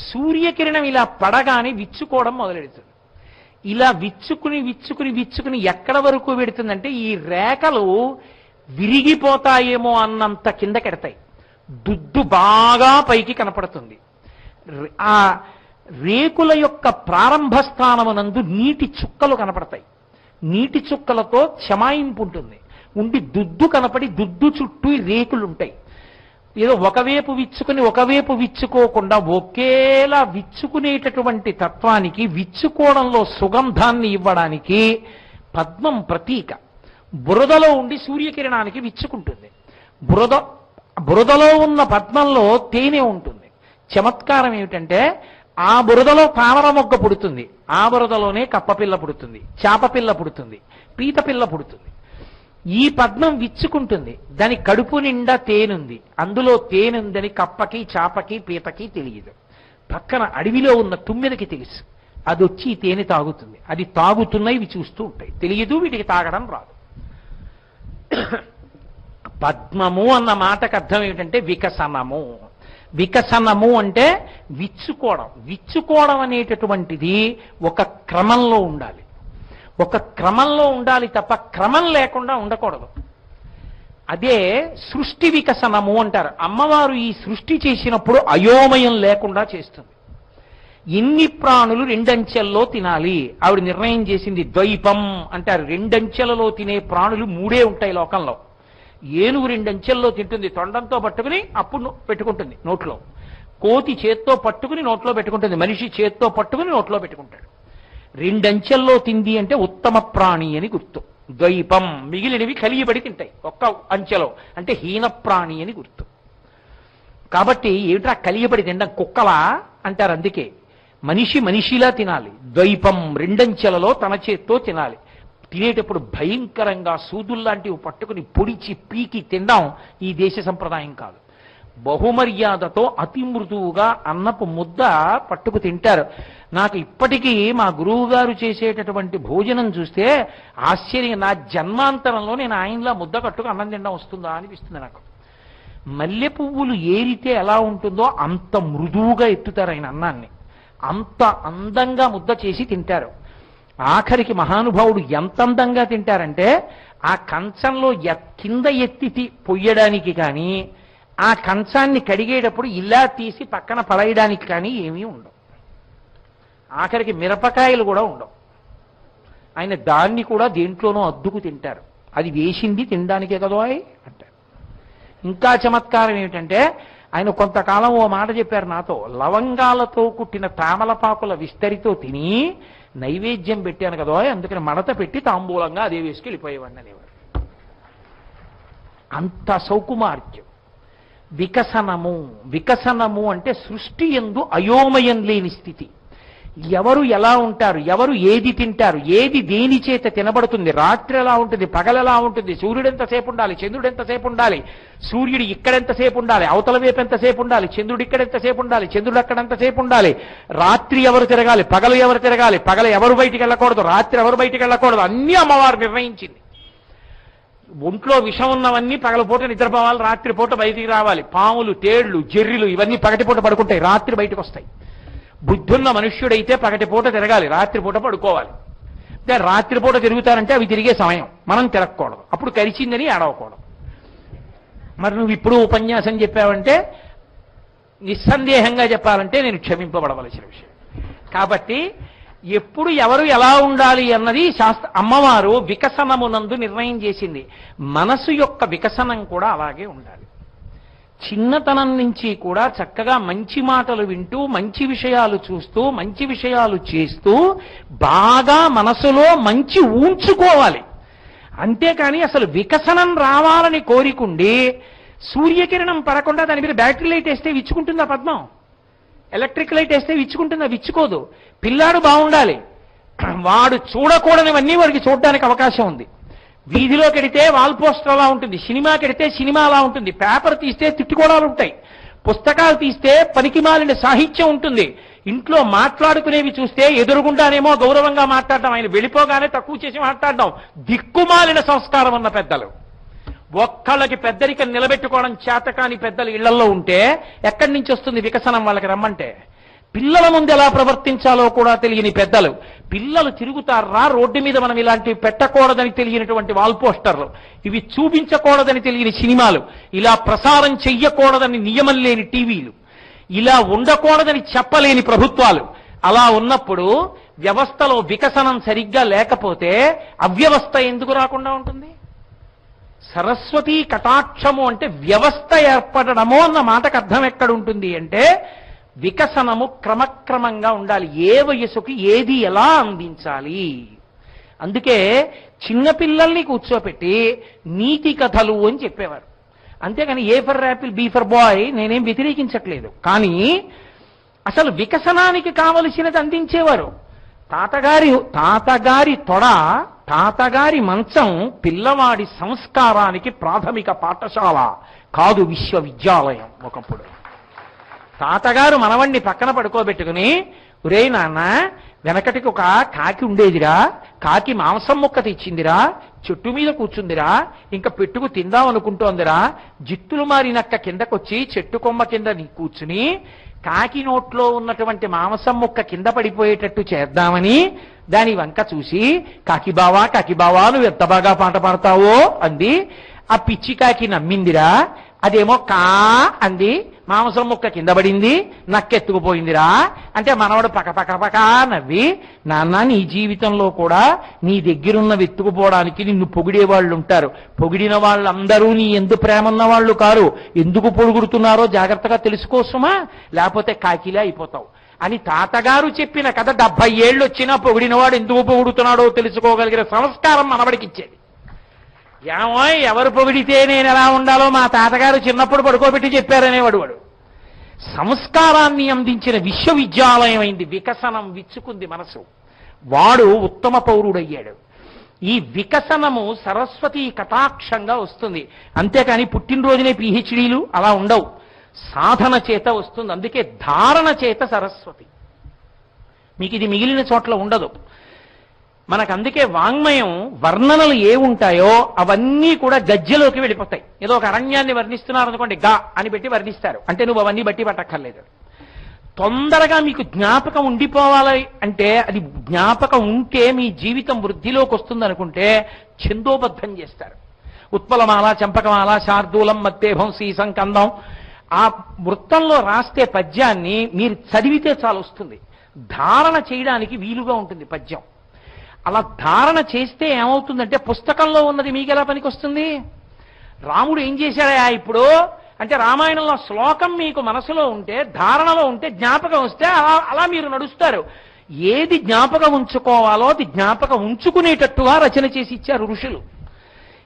Speaker 1: సూర్యకిరణం ఇలా పడగానే విచ్చుకోవడం మొదలెడుతుంది. ఇలా విచ్చుకుని విచ్చుకుని విచ్చుకుని ఎక్కడ వరకు పెడుతుందంటే ఈ రేఖలు విరిగిపోతాయేమో అన్నంత కిందకెడతాయి. దుద్దు బాగా పైకి కనపడుతుంది. ఆ రేకుల యొక్క ప్రారంభ స్థానమునందు నీటి చుక్కలు కనపడతాయి. నీటి చుక్కలతో క్షమాయింపు ఉంటుంది. ఉండి దుద్దు కనపడి దుద్దు చుట్టూ రేకులుంటాయి. ఏదో ఒకవైపు విచ్చుకుని ఒకవైపు విచ్చుకోకుండా ఒకేలా విచ్చుకునేటటువంటి తత్వానికి, విచ్చుకోవడంలో సుగంధాన్ని ఇవ్వడానికి పద్మం ప్రతీక. బురదలో ఉండి సూర్యకిరణానికి విచ్చుకుంటుంది. బురదలో ఉన్న పద్మంలో తేనె ఉంటుంది. చమత్కారం ఏమిటంటే, ఆ బురదలో తామర మొగ్గ పుడుతుంది, ఆ బురదలోనే కప్పపిల్ల పుడుతుంది, చేపపిల్ల పుడుతుంది, పీతపిల్ల పుడుతుంది. ఈ పద్మం విచ్చుకుంటుంది. దాని కడుపు నిండా తేనుంది. అందులో తేనుందని కప్పకి, చాపకి, పీతకి తెలియదు. పక్కన అడవిలో ఉన్న తుమ్మెదకి తెలుసు. అది వచ్చి ఈ తేనె తాగుతుంది. అది తాగుతున్నవి ఇవి చూస్తూ ఉంటాయి. తెలియదు, వీటికి తాగడం రాదు. పద్మము అన్న మాటకు అర్థం ఏమిటంటే వికసనము. వికసనము అంటే విచ్చుకోవడం. విచ్చుకోవడం అనేటటువంటిది ఒక క్రమంలో ఉండాలి. ఒక క్రమంలో ఉండాలి తప్ప క్రమం లేకుండా ఉండకూడదు. అదే సృష్టి వికసనము అంటారు. అమ్మవారు ఈ సృష్టి చేసినప్పుడు అయోమయం లేకుండా చేస్తుంది. ఎన్ని ప్రాణులు 2 అంచెల్లో తినాలి ఆవిడ నిర్ణయం చేసింది. ద్వైపం అంటారు. 2 అంచెలలో తినే ప్రాణులు 3 ఉంటాయి లోకంలో. ఏనుగు 2 అంచెల్లో తింటుంది, తొండంతో పట్టుకుని అప్పుడు పెట్టుకుంటుంది నోట్లో. కోతి చేత్తో పట్టుకుని నోట్లో పెట్టుకుంటుంది, మనిషి చేత్తో పట్టుకుని నోట్లో పెట్టుకుంటాడు. 2 అంచెల్లో తింది అంటే ఉత్తమ ప్రాణి అని గుర్తు. ద్వైపం, మిగిలినవి కలియబడి తింటాయి ఒక్క అంచెలో, అంటే హీన ప్రాణి అని గుర్తు. కాబట్టి ఏమిట్రా కలియబడి తినడం, కుక్కలా అంటారు. అందుకే మనిషిలా తినాలి. ద్వైపం, 2 అంచెలలో తన చేత్తో తినాలి. తినేటప్పుడు భయంకరంగా సూదుల్లాంటివి పట్టుకుని పొడిచి పీకి తినడం ఈ దేశ సంప్రదాయం కాదు. బహుమర్యాదతో అతి మృదువుగా అన్నపు ముద్ద పట్టుకు తింటారు. నాకు ఇప్పటికీ మా గురువు గారు చేసేటటువంటి భోజనం చూస్తే ఆశ్చర్యం, నా జన్మాంతరంలో నేను ఆయనలా ముద్ద కట్టుకు అన్నం తినడం వస్తుందా అనిపిస్తుంది నాకు. మల్లె పువ్వులు ఏరితే ఎలా ఉంటుందో అంత మృదువుగా ఎత్తుతారు ఆయన అన్నాన్ని, అంత అందంగా ముద్ద చేసి తింటారు. ఆఖరికి మహానుభావుడు ఎంత అందంగా తింటారంటే ఆ కంచంలో కింద ఎత్తి పొయ్యడానికి కానీ, ఆ కంచాన్ని కడిగేటప్పుడు ఇలా తీసి పక్కన పడేయడానికి కానీ ఏమీ ఉండవు. ఆఖరికి మిరపకాయలు కూడా ఉండవు. ఆయన దాన్ని కూడా దేంట్లోనో అద్దుకు తింటారు. అది వేసింది తినడానికే కదా అంటారు. ఇంకా చమత్కారం ఏమిటంటే ఆయన కొంతకాలం ఓ మాట చెప్పారు నాతో, లవంగాలతో కుట్టిన తామలపాకుల విస్తరితో తిని నైవేద్యం పెట్టాను కదా, అందుకని మడత పెట్టి తాంబూలంగా అదే వేసుకెళ్ళిపోయేవాడిని అనేవారు. అంత సౌకుమార్యం. వికసనము అంటే సృష్టి యందు అయోమయం లేని స్థితి. ఎవరు ఎలా ఉంటారు, ఎవరు ఏది తింటారు, ఏది దేని చేత తినబడుతుంది, రాత్రి ఎలా ఉంటుంది, పగలు ఎలా ఉంటుంది, సూర్యుడు ఎంతసేపు ఉండాలి, చంద్రుడు ఎంతసేపు ఉండాలి, సూర్యుడు ఇక్కడెంతసేపు ఉండాలి, అవతల వైపు ఎంతసేపు ఉండాలి, చంద్రుడు ఇక్కడెంతసేపు ఉండాలి, చంద్రుడు అక్కడెంతసేపు ఉండాలి, రాత్రి ఎవరు తిరగాలి, పగలు ఎవరు తిరగాలి, పగలు ఎవరు బయటికి వెళ్ళకూడదు, రాత్రి ఎవరు బయటికి వెళ్ళకూడదు, అన్నీ అమ్మవారు నిర్ణయించింది. ఒంట్లో విషం ఉన్నవన్నీ పగలపూట నిద్రపోవాలి, రాత్రిపూట బయటికి రావాలి. పాములు, తేళ్లు, జెర్రిలు ఇవన్నీ పగటిపూట పడుకుంటాయి, రాత్రి బయటకు వస్తాయి. బుద్ధున్న మనుష్యుడైతే పగటిపూట తిరగాలి, రాత్రిపూట పడుకోవాలి. రాత్రిపూట తిరుగుతారంటే అవి తిరిగే సమయం, మనం తిరగకూడదు, అప్పుడు కరిచిందని ఏడవకూడదు. మరి నువ్వు ఇప్పుడు ఉపన్యాసం చెప్పావంటే నిస్సందేహంగా చెప్పాలంటే నేను క్షమింపబడవలసిన విషయం. కాబట్టి ఎప్పుడు ఎవరు ఎలా ఉండాలి అన్నది అమ్మవారు వికసనమునందు నిర్ణయం చేసింది. మనసు యొక్క వికసనం కూడా అలాగే ఉండాలి. చిన్నతనం నుంచి కూడా చక్కగా మంచి మాటలు వింటూ, మంచి విషయాలు చూస్తూ, మంచి విషయాలు చేస్తూ బాగా మనసులో మంచి ఉంచుకోవాలి. అంతేకాని అసలు వికసనం రావాలని కోరికుండి సూర్యకిరణం పడకుండా దాని మీద బ్యాటరీ లైట్ వేస్తే విచ్చుకుంటుందా పద్మం? ఎలక్ట్రిక్ లైట్ వేస్తే విచ్చుకుంటుందా? విచ్చుకోదు. పిల్లాడు బాగుండాలి, వాడు చూడకూడనివన్నీ వాడికి చూడడానికి అవకాశం ఉంది. వీధిలో కెడితే వాల్ పోస్టర్ అలా ఉంటుంది, సినిమా కెడితే సినిమా అలా ఉంటుంది, పేపర్ తీస్తే తిట్టుకోవడాలు ఉంటాయి, పుస్తకాలు తీస్తే పనికిమాలిన సాహిత్యం ఉంటుంది, ఇంట్లో మాట్లాడుకునేవి చూస్తే ఎదురుగుండానేమో గౌరవంగా మాట్లాడడం, ఆయన వెళ్ళిపోగానే తక్కువ చేసి మాట్లాడడం, దిక్కుమాలిన సంస్కారం ఉన్న పెద్దలు. ఒక్కళ్ళకి పెద్దరికం నిలబెట్టుకోవడం చేతకాని పెద్దలు ఇళ్లలో ఉంటే ఎక్కడి నుంచి వస్తుంది వికసనం? వాళ్ళకి రమ్మంటే పిల్లల ముందు ఎలా ప్రవర్తించాలో కూడా తెలియని పెద్దలు. పిల్లలు తిరుగుతారా రోడ్డు మీద, మనం ఇలాంటివి పెట్టకూడదని తెలియనటువంటి వాల్ పోస్టర్లు, ఇవి చూపించకూడదని తెలియని సినిమాలు, ఇలా ప్రసారం చెయ్యకూడదని నియమం లేని టీవీలు, ఇలా ఉండకూడదని చెప్పలేని ప్రభుత్వాలు. అలా ఉన్నప్పుడు వ్యవస్థలో వికసనం సరిగ్గా లేకపోతే అవ్యవస్థ ఎందుకు రాకుండా ఉంటుంది? సరస్వతీ కటాక్షము అంటే వ్యవస్థ ఏర్పడడము అన్న మాటకు అర్థం ఎక్కడుంటుంది అంటే వికసనము క్రమక్రమంగా ఉండాలి. ఏ వయసుకి ఏది ఎలా అందించాలి. అందుకే చిన్నపిల్లల్ని కూర్చోపెట్టి నీతి కథలు అని చెప్పేవారు. అంతేగాని A for apple B for boy నేనేం వ్యతిరేకించట్లేదు, కానీ అసలు వికసనానికి కావలసినది అందించేవారు. తాతగారి తొడ, తాతగారి మంచం పిల్లవాడి సంస్కారానికి ప్రాథమిక పాఠశాల కాదు, విశ్వవిద్యాలయం. ఒకప్పుడు తాతగారు మనవణ్ణి పక్కన పడుకోబెట్టుకుని, ఒరే నాన్న, వెనకటికి ఒక కాకి ఉండేదిరా, కాకి మాంసం ముక్క తెచ్చిందిరా, చెట్టు మీద కూర్చుందిరా, ఇంకా పెట్టుకు తిందాం అనుకుంటోందిరా, జిత్తులు మారినక్క కిందకొచ్చి చెట్టు కొమ్మ కింద కూర్చుని కాకి నోట్లో ఉన్నటువంటి మాంసం ముక్క కింద పడిపోయేటట్టు చేద్దామని దాని వంక చూసి, కాకి బావా నువ్వు ఎంత బాగా పాట పాడతావో అంది. ఆ పిచ్చి కాకి నమ్మిందిరా, అదేమో కా అంది, మాంసం ముక్క కింద పడింది, నక్కెత్తుకుపోయిందిరా అంటే మనవడు పకపకపకా నవ్వి, నాన్న నీ జీవితంలో కూడా నీ దగ్గరున్న వెత్తుకుపోవడానికి నిన్ను పొగిడేవాళ్ళు ఉంటారు, పొగిడిన వాళ్ళందరూ నీ ఎందు ప్రేమన్న వాళ్ళు కారు, ఎందుకు పొగుడుతున్నారో జాగ్రత్తగా తెలుసుకోసమా, లేకపోతే కాకిలా అయిపోతావు అని తాతగారు చెప్పిన కథ 70 ఏళ్ళు వచ్చినా పొగిడినవాడు ఎందుకు పొగుడుతున్నాడో తెలుసుకోగలిగిన సంస్కారం మనవడికి ఇచ్చేది. ఏమో ఎవరు పొగిడితే నేను ఎలా ఉండాలో మా తాతగారు చిన్నప్పుడు పడుకోబెట్టి చెప్పారనేవాడు. వాడు సంస్కారాన్ని అందించిన విశ్వవిద్యాలయం అయింది, వికసనం విచ్చుకుంది మనసు, వాడు ఉత్తమ పౌరుడయ్యాడు. ఈ వికసనము సరస్వతి కటాక్షంగా వస్తుంది, అంతేకాని పుట్టినరోజునే పిహెచ్డీలు అలా ఉండవు, సాధన చేత వస్తుంది. అందుకే ధారణ చేత సరస్వతి, మీకు ఇది మిగిలిన చోట్ల ఉండదు. మనకు అందుకే వాంగ్మయం వర్ణనలు ఏ ఉంటాయో అవన్నీ కూడా గజ్జెలోకి వెళ్ళిపోతాయి. ఏదో ఒక అరణ్యాన్ని వర్ణిస్తున్నారు అనుకోండి, గా అని పెట్టి వర్ణిస్తారు, అంటే నువ్వు అవన్నీ బట్టి పట్టక్కర్లేదు. తొందరగా మీకు జ్ఞాపకం ఉండిపోవాలి అంటే, అది జ్ఞాపకం ఉంటే మీ జీవితం వృద్ధిలోకి వస్తుంది అనుకుంటే ఛందోబద్ధం చేస్తారు. ఉత్పలమాల, చంపకమాల, శార్దూలం, మత్తేభం, సీసం, కందం, ఆ వృత్తంలో రాస్తే పద్యాన్ని మీరు చదివితే చాలు వస్తుంది. ధారణ చేయడానికి వీలుగా ఉంటుంది పద్యం. అలా ధారణ చేస్తే ఏమవుతుందంటే పుస్తకంలో ఉన్నది మీకు ఎలా పనికొస్తుంది. రాముడు ఏం చేశాడా ఇప్పుడు అంటే, రామాయణంలో శ్లోకం మీకు మనసులో ఉంటే, ధారణలో ఉంటే, జ్ఞాపకం వస్తే అలా మీరు నడుస్తారు. ఏది జ్ఞాపకం ఉంచుకోవాలో అది జ్ఞాపకం ఉంచుకునేటట్టుగా రచన చేసి ఇచ్చారు ఋషులు.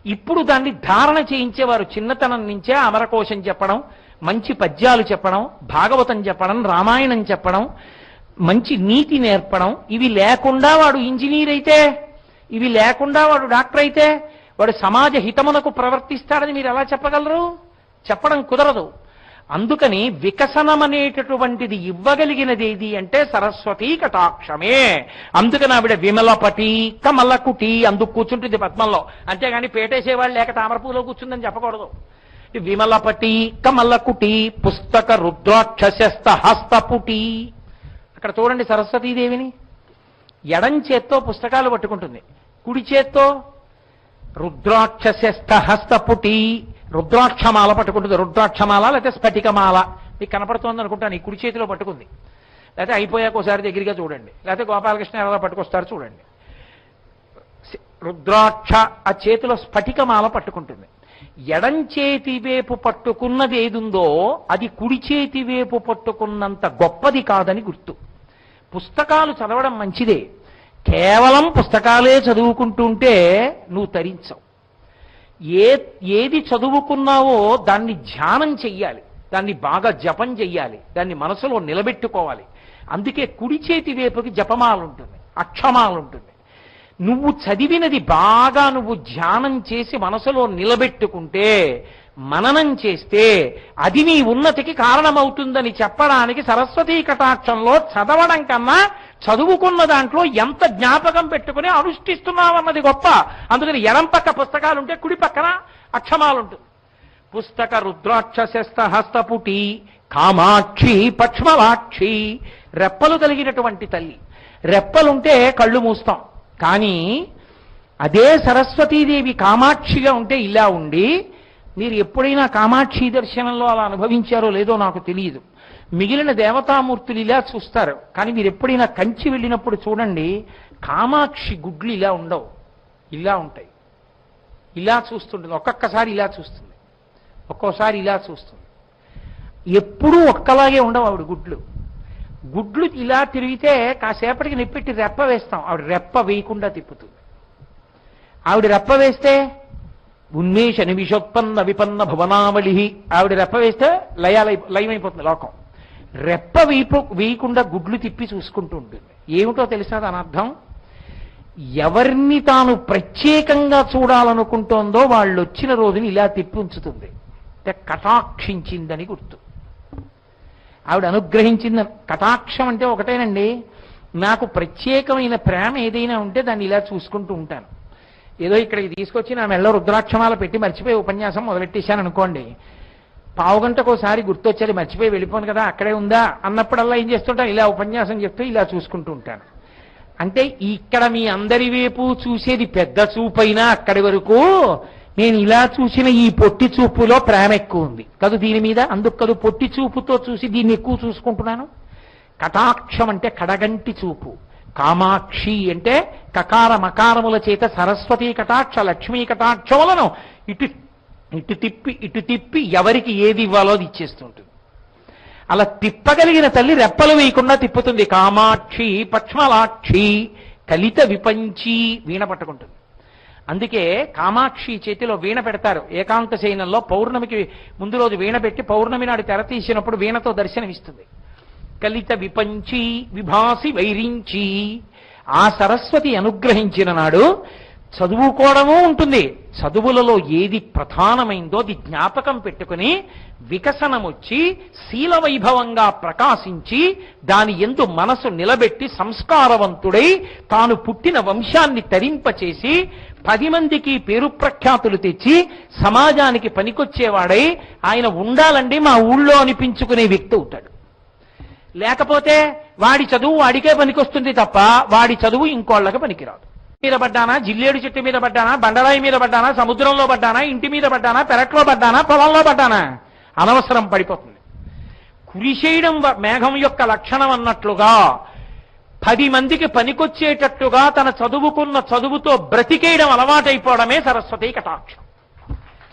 Speaker 1: ఇప్పుడు దాన్ని ధారణ చేయించేవారు. చిన్నతనం నుంచే అమరకోశం చెప్పడం, మంచి పద్యాలు చెప్పడం, భాగవతం చెప్పడం, రామాయణం చెప్పడం, మంచి నీతి నేర్పడం. ఇవి లేకుండా వాడు ఇంజనీర్ అయితే, ఇవి లేకుండా వాడు డాక్టర్ అయితే వాడు సమాజ హితమునకు ప్రవర్తిస్తాడని మీరు ఎలా చెప్పగలరు? చెప్పడం కుదరదు. అందుకని వికసనం అనేటటువంటిది ఇవ్వగలిగినది ఏది అంటే సరస్వతీ కటాక్షమే. అందుకని ఆవిడ విమలపటి కమలకుటి అందుకు కూర్చుంటుంది పద్మంలో, అంతేగాని పేటేసేవాళ్ళు లేక తామరపూలో కూర్చుందని చెప్పకూడదు. విమలపటి కమలకుటి పుస్తక రుద్రాక్షస్త హస్తపుటి. అక్కడ చూడండి సరస్వతీదేవిని, ఎడం చేత్తో పుస్తకాలు పట్టుకుంటుంది, కుడి చేత్తో రుద్రాక్షస్త హస్తపుటి రుద్రాక్షమాల పట్టుకుంటుంది. రుద్రాక్షమాల లేకపోతే స్ఫటికమాల మీకు కనపడుతోంది అనుకుంటాను, ఈ కుడి చేతిలో పట్టుకుంది. లేకపోతే అయిపోయాక ఒకసారి దగ్గరగా చూడండి, లేకపోతే గోపాలకృష్ణ ఎలా పట్టుకొస్తారు చూడండి. రుద్రాక్ష ఆ చేతిలో స్ఫటికమాల పట్టుకుంటుంది. ఎడం చేతి వైపు పట్టుకున్నది ఏదుందో అది కుడి చేతి వైపు పట్టుకున్నంత గొప్పది కాదని గుర్తు. పుస్తకాలు చదవడం మంచిదే, కేవలం పుస్తకాలే చదువుకుంటుంటే నువ్వు తరించవు. ఏది చదువుకున్నావో దాన్ని ధ్యానం చెయ్యాలి, దాన్ని బాగా జపం చెయ్యాలి, దాన్ని మనసులో నిలబెట్టుకోవాలి. అందుకే కుడి చేతి వైపుకి జపమాల ఉంటుంది, అక్షమాల ఉంటుంది. నువ్వు చదివినది బాగా నువ్వు ధ్యానం చేసి మనసులో నిలబెట్టుకుంటే, మననం చేస్తే అది నీ ఉన్నతికి కారణమవుతుందని చెప్పడానికి సరస్వతీ కటాక్షంలో చదవడం కన్నా చదువుకున్న దాంట్లో ఎంత జ్ఞాపకం పెట్టుకుని అనుష్ఠిస్తున్నావన్నది గొప్ప. అందుకని ఎడం పక్క పుస్తకాలుంటే కుడి పక్కన అక్షమాలుంటుంది. పుస్తక రుద్రాక్షస్త హస్తపుటి కామాక్షి పక్ష్మలాక్షి. రెప్పలు కలిగినటువంటి తల్లి. రెప్పలుంటే కళ్ళు మూస్తాం, కానీ అదే సరస్వతీదేవి కామాక్షిగా ఉంటే ఇలా ఉండి, మీరు ఎప్పుడైనా కామాక్షి దర్శనంలో అలా అనుభవించారో లేదో నాకు తెలియదు. మిగిలిన దేవతామూర్తులు ఇలా చూస్తారు, కానీ మీరు ఎప్పుడైనా కంచి వెళ్ళినప్పుడు చూడండి, కామాక్షి గుడ్లు ఇలా ఉండవు, ఇలా ఉంటాయి. ఇలా చూస్తుంటుంది, ఒక్కొక్కసారి ఇలా చూస్తుంది, ఒక్కోసారి ఇలా చూస్తుంది. ఎప్పుడూ ఒక్కలాగే ఉండవు ఆవిడ గుడ్లు. గుడ్లు ఇలా తిరిగితే కాసేపటికి నిప్పెట్టి రెప్ప వేస్తాం, ఆవిడ రెప్ప వేయకుండా తిప్పుతుంది. ఆవిడ రెప్ప వేస్తే ఉన్మేష నిమిషోత్పన్న విపన్న భువనావళి. ఆవిడ రెప్ప వేస్తే లయమైపోతుంది లోకం. రెప్ప వేయకుండా గుడ్లు తిప్పి చూసుకుంటూ ఉంటుంది. ఏమిటో తెలుసా దాని అర్థం? ఎవరిని తాను ప్రత్యేకంగా చూడాలనుకుంటోందో వాళ్ళు వచ్చిన రోజుని ఇలా తిప్పి ఉంచుతుంది. కటాక్షించిందని గుర్తు. ఆవిడ అనుగ్రహించింది. కటాక్షం అంటే ఒకటేనండి, నాకు ప్రత్యేకమైన ప్రేమ ఏదైనా ఉంటే దాన్ని ఇలా చూసుకుంటూ ఉంటాను. ఏదో ఇక్కడికి తీసుకొచ్చి నా మెళ్ళ రుద్రాక్షమాల పెట్టి మర్చిపోయి ఉపన్యాసం మొదలెట్టేశాను అనుకోండి, పావుగంటకోసారి గుర్తొచ్చేది, మర్చిపోయి వెళ్ళిపోను కదా అక్కడే ఉందా అన్నప్పుడల్లా ఏం చేస్తుంటాను, ఇలా ఉపన్యాసం చెప్తూ ఇలా చూసుకుంటూ ఉంటాను. అంటే ఇక్కడ మీ అందరి వైపు చూసేది పెద్ద చూపైనా అక్కడి వరకు నేను ఇలా చూసిన ఈ పొట్టి చూపులో ప్రేమ ఎక్కువ ఉంది కదు దీని మీద, అందుకు కదు పొట్టి చూపుతో చూసి దీన్ని ఎక్కువ చూసుకుంటున్నాను. కటాక్షం అంటే కడగంటి చూపు, కామాక్షి అంటే కకార మకారముల చేత సరస్వతీ కటాక్ష లక్ష్మీ కటాక్షములను ఇటు ఇటు తిప్పి ఎవరికి ఏది ఇవ్వాలో అది ఇచ్చేస్తుంటుంది. అలా తిప్పగలిగిన తల్లి రెప్పలు వేయకుండా తిప్పుతుంది. కామాక్షి పక్ష్మలాక్షి కలిత విపంచి వీణ పట్టుకుంటుంది. అందుకే కామాక్షి చేతిలో వీణ పెడతారు ఏకాంత శయనంలో. పౌర్ణమికి ముందు రోజు వీణ పెట్టి పౌర్ణమి నాడు తెర తీసినప్పుడు వీణతో దర్శనమిస్తుంది. కలిత విపంచి విభాసి వైరించి, ఆ సరస్వతి అనుగ్రహించిన నాడు చదువుకోవడము ఉంటుంది. చదువులలో ఏది ప్రధానమైందో అది జ్ఞాపకం పెట్టుకుని వికసనమొచ్చి శీల వైభవంగా ప్రకాశించి దాని యందు మనసు నిలబెట్టి సంస్కారవంతుడై తాను పుట్టిన వంశాన్ని తరింపచేసి 10 మందికి పేరు ప్రఖ్యాతులు తెచ్చి సమాజానికి పనికొచ్చేవాడై ఆయన ఉండాలండి మా ఊళ్ళో అనిపించుకునే వ్యక్తి అవుతాడు. లేకపోతే వాడి చదువు వాడికే పనికొస్తుంది తప్ప వాడి చదువు ఇంకోళ్ళకి పనికిరాదు. మీద పడ్డానా, జిల్లేడు చెట్టు మీద పడ్డానా, బండరాయి మీద పడ్డానా, సముద్రంలో పడ్డానా, ఇంటి మీద పడ్డానా, పెరట్లో పడ్డానా, పొలంలో పడ్డానా, అనవసరం పడిపోతుంది. కురిసేయడం మేఘం యొక్క లక్షణం అన్నట్లుగా 10 మందికి పనికొచ్చేటట్టుగా తన చదువుకున్న చదువుతో బ్రతికేయడం అలవాటైపోవడమే సరస్వతి కటాక్షం.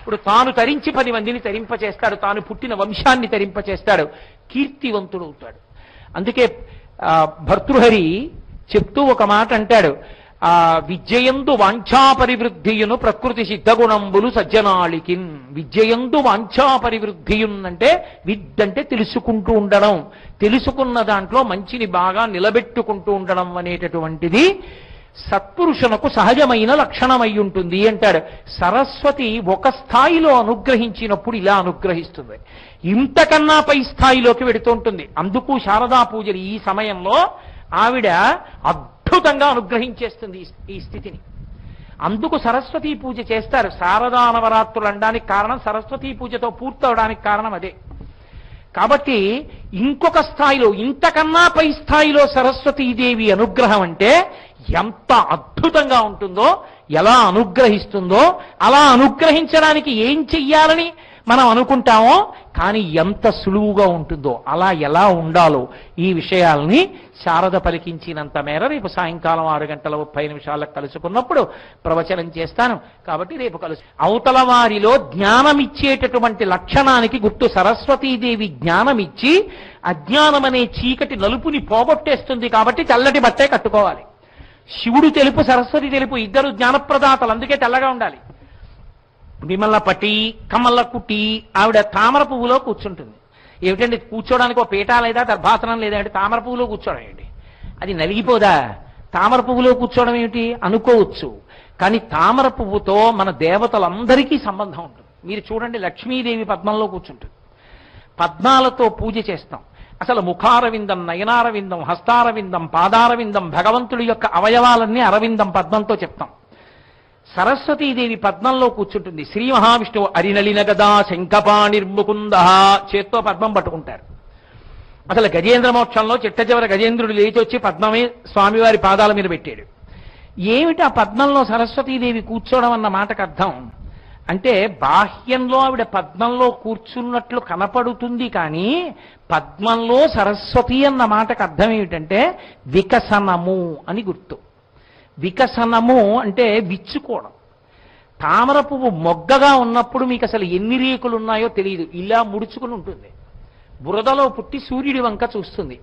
Speaker 1: ఇప్పుడు తాను తరించి 10 మందిని తరింపచేస్తాడు, తాను పుట్టిన వంశాన్ని తరింపచేస్తాడు, కీర్తివంతుడవుతాడు. అందుకే భర్తృహరి చెప్తూ ఒక మాట అంటాడు, విద్యయందు వాంఛాపరివృద్ధియును ప్రకృతి సిద్ధగుణంబులు సజ్జనాళికిన్. విద్యయందు వాంఛాపరివృద్ధియున్ అంటే అంటే తెలుసుకుంటూ ఉండడం, తెలుసుకున్న దాంట్లో మంచిని బాగా నిలబెట్టుకుంటూ ఉండడం అనేటటువంటిది సత్పురుషునకు సహజమైన లక్షణమై ఉంటుంది అంటాడు. సరస్వతి ఒక స్థాయిలో అనుగ్రహించినప్పుడు ఇలా అనుగ్రహిస్తుంది, ఇంతకన్నా పై స్థాయిలోకి వెడుతుంటుంది. అందుకు శారదా పూజలు ఈ సమయంలో ఆవిడ అద్భుతంగా అనుగ్రహించేస్తుంది ఈ స్థితిని. అందుకు సరస్వతీ పూజ చేస్తారు. శారదా నవరాత్రులు అనడానికి కారణం, సరస్వతీ పూజతో పూర్తవడానికి కారణం అదే. కాబట్టి ఇంకొక స్థాయిలో, ఇంతకన్నా పై స్థాయిలో సరస్వతీదేవి అనుగ్రహం అంటే ఎంత అద్భుతంగా ఉంటుందో, ఎలా అనుగ్రహిస్తుందో, అలా అనుగ్రహించడానికి ఏం చెయ్యాలని మనం అనుకుంటామో కానీ ఎంత సులువుగా ఉంటుందో, అలా ఎలా ఉండాలో ఈ విషయాల్ని శారద పలికించినంత మేర రేపు సాయంకాలం 6:30 కలుసుకున్నప్పుడు ప్రవచనం చేస్తాను. కాబట్టి రేపు అవతల వారిలో జ్ఞానమిచ్చేటటువంటి లక్షణానికి గుర్తు సరస్వతీదేవి జ్ఞానమిచ్చి అజ్ఞానమనే చీకటి నలుపుని పోగొట్టేస్తుంది. కాబట్టి తెల్లటి బట్టే కట్టుకోవాలి. శివుడు తెలుపు, సరస్వతి తెలుపు, ఇద్దరు జ్ఞానప్రదాతలు, అందుకే తెల్లగా ఉండాలి. విమల పటి కమల కుటి ఆవిడ తామర పువ్వులో కూర్చుంటుంది. ఏమిటండి కూర్చోడానికి ఒక పీఠ లేదా, దర్భాసనం లేదా అంటే తామర పువ్వులో కూర్చోవడం ఏంటి, అది నలిగిపోదా? తామర పువ్వులో కూర్చోవడం ఏమిటి అనుకోవచ్చు, కానీ తామర పువ్వుతో మన దేవతలందరికీ సంబంధం ఉంటుంది. మీరు చూడండి, లక్ష్మీదేవి పద్మంలో కూర్చుంటుంది. పద్మాలతో పూజ చేస్తాం. అసలు ముఖారవిందం, నయనారవిందం, హస్తారవిందం, పాదారవిందం, భగవంతుడి యొక్క అవయవాలన్నీ అరవిందం పద్మంతో చెప్తాం. సరస్వతీదేవి పద్మంలో కూర్చుంటుంది. శ్రీ మహావిష్ణువు అరినలిన గదా శంఖపాణిర్ముకుంద చేత్తో పద్మం పట్టుకుంటారు. అసలు గజేంద్ర మోక్షంలో చిట్ట చివర గజేంద్రుడు లేచి వచ్చి పద్మమే స్వామివారి పాదాల మీద పెట్టాడు. ఏమిటి ఆ పద్మంలో సరస్వతీదేవి కూర్చోవడం అన్న మాటకు అర్థం అంటే, బాహ్యంలో ఆవిడ పద్మంలో కూర్చున్నట్లు కనపడుతుంది, కానీ పద్మంలో సరస్వతి అన్న మాటకు అర్థం ఏమిటంటే వికసనము అని గుర్తు. వికసనము అంటే విచ్చుకోవడం. తామర పువ్వు మొగ్గగా ఉన్నప్పుడు మీకు అసలు ఎన్ని రేకులు ఉన్నాయో తెలియదు, ఇలా ముడుచుకుని ఉంటుంది. బురదలో పుట్టి సూర్యుడి వంక చూస్తుంది.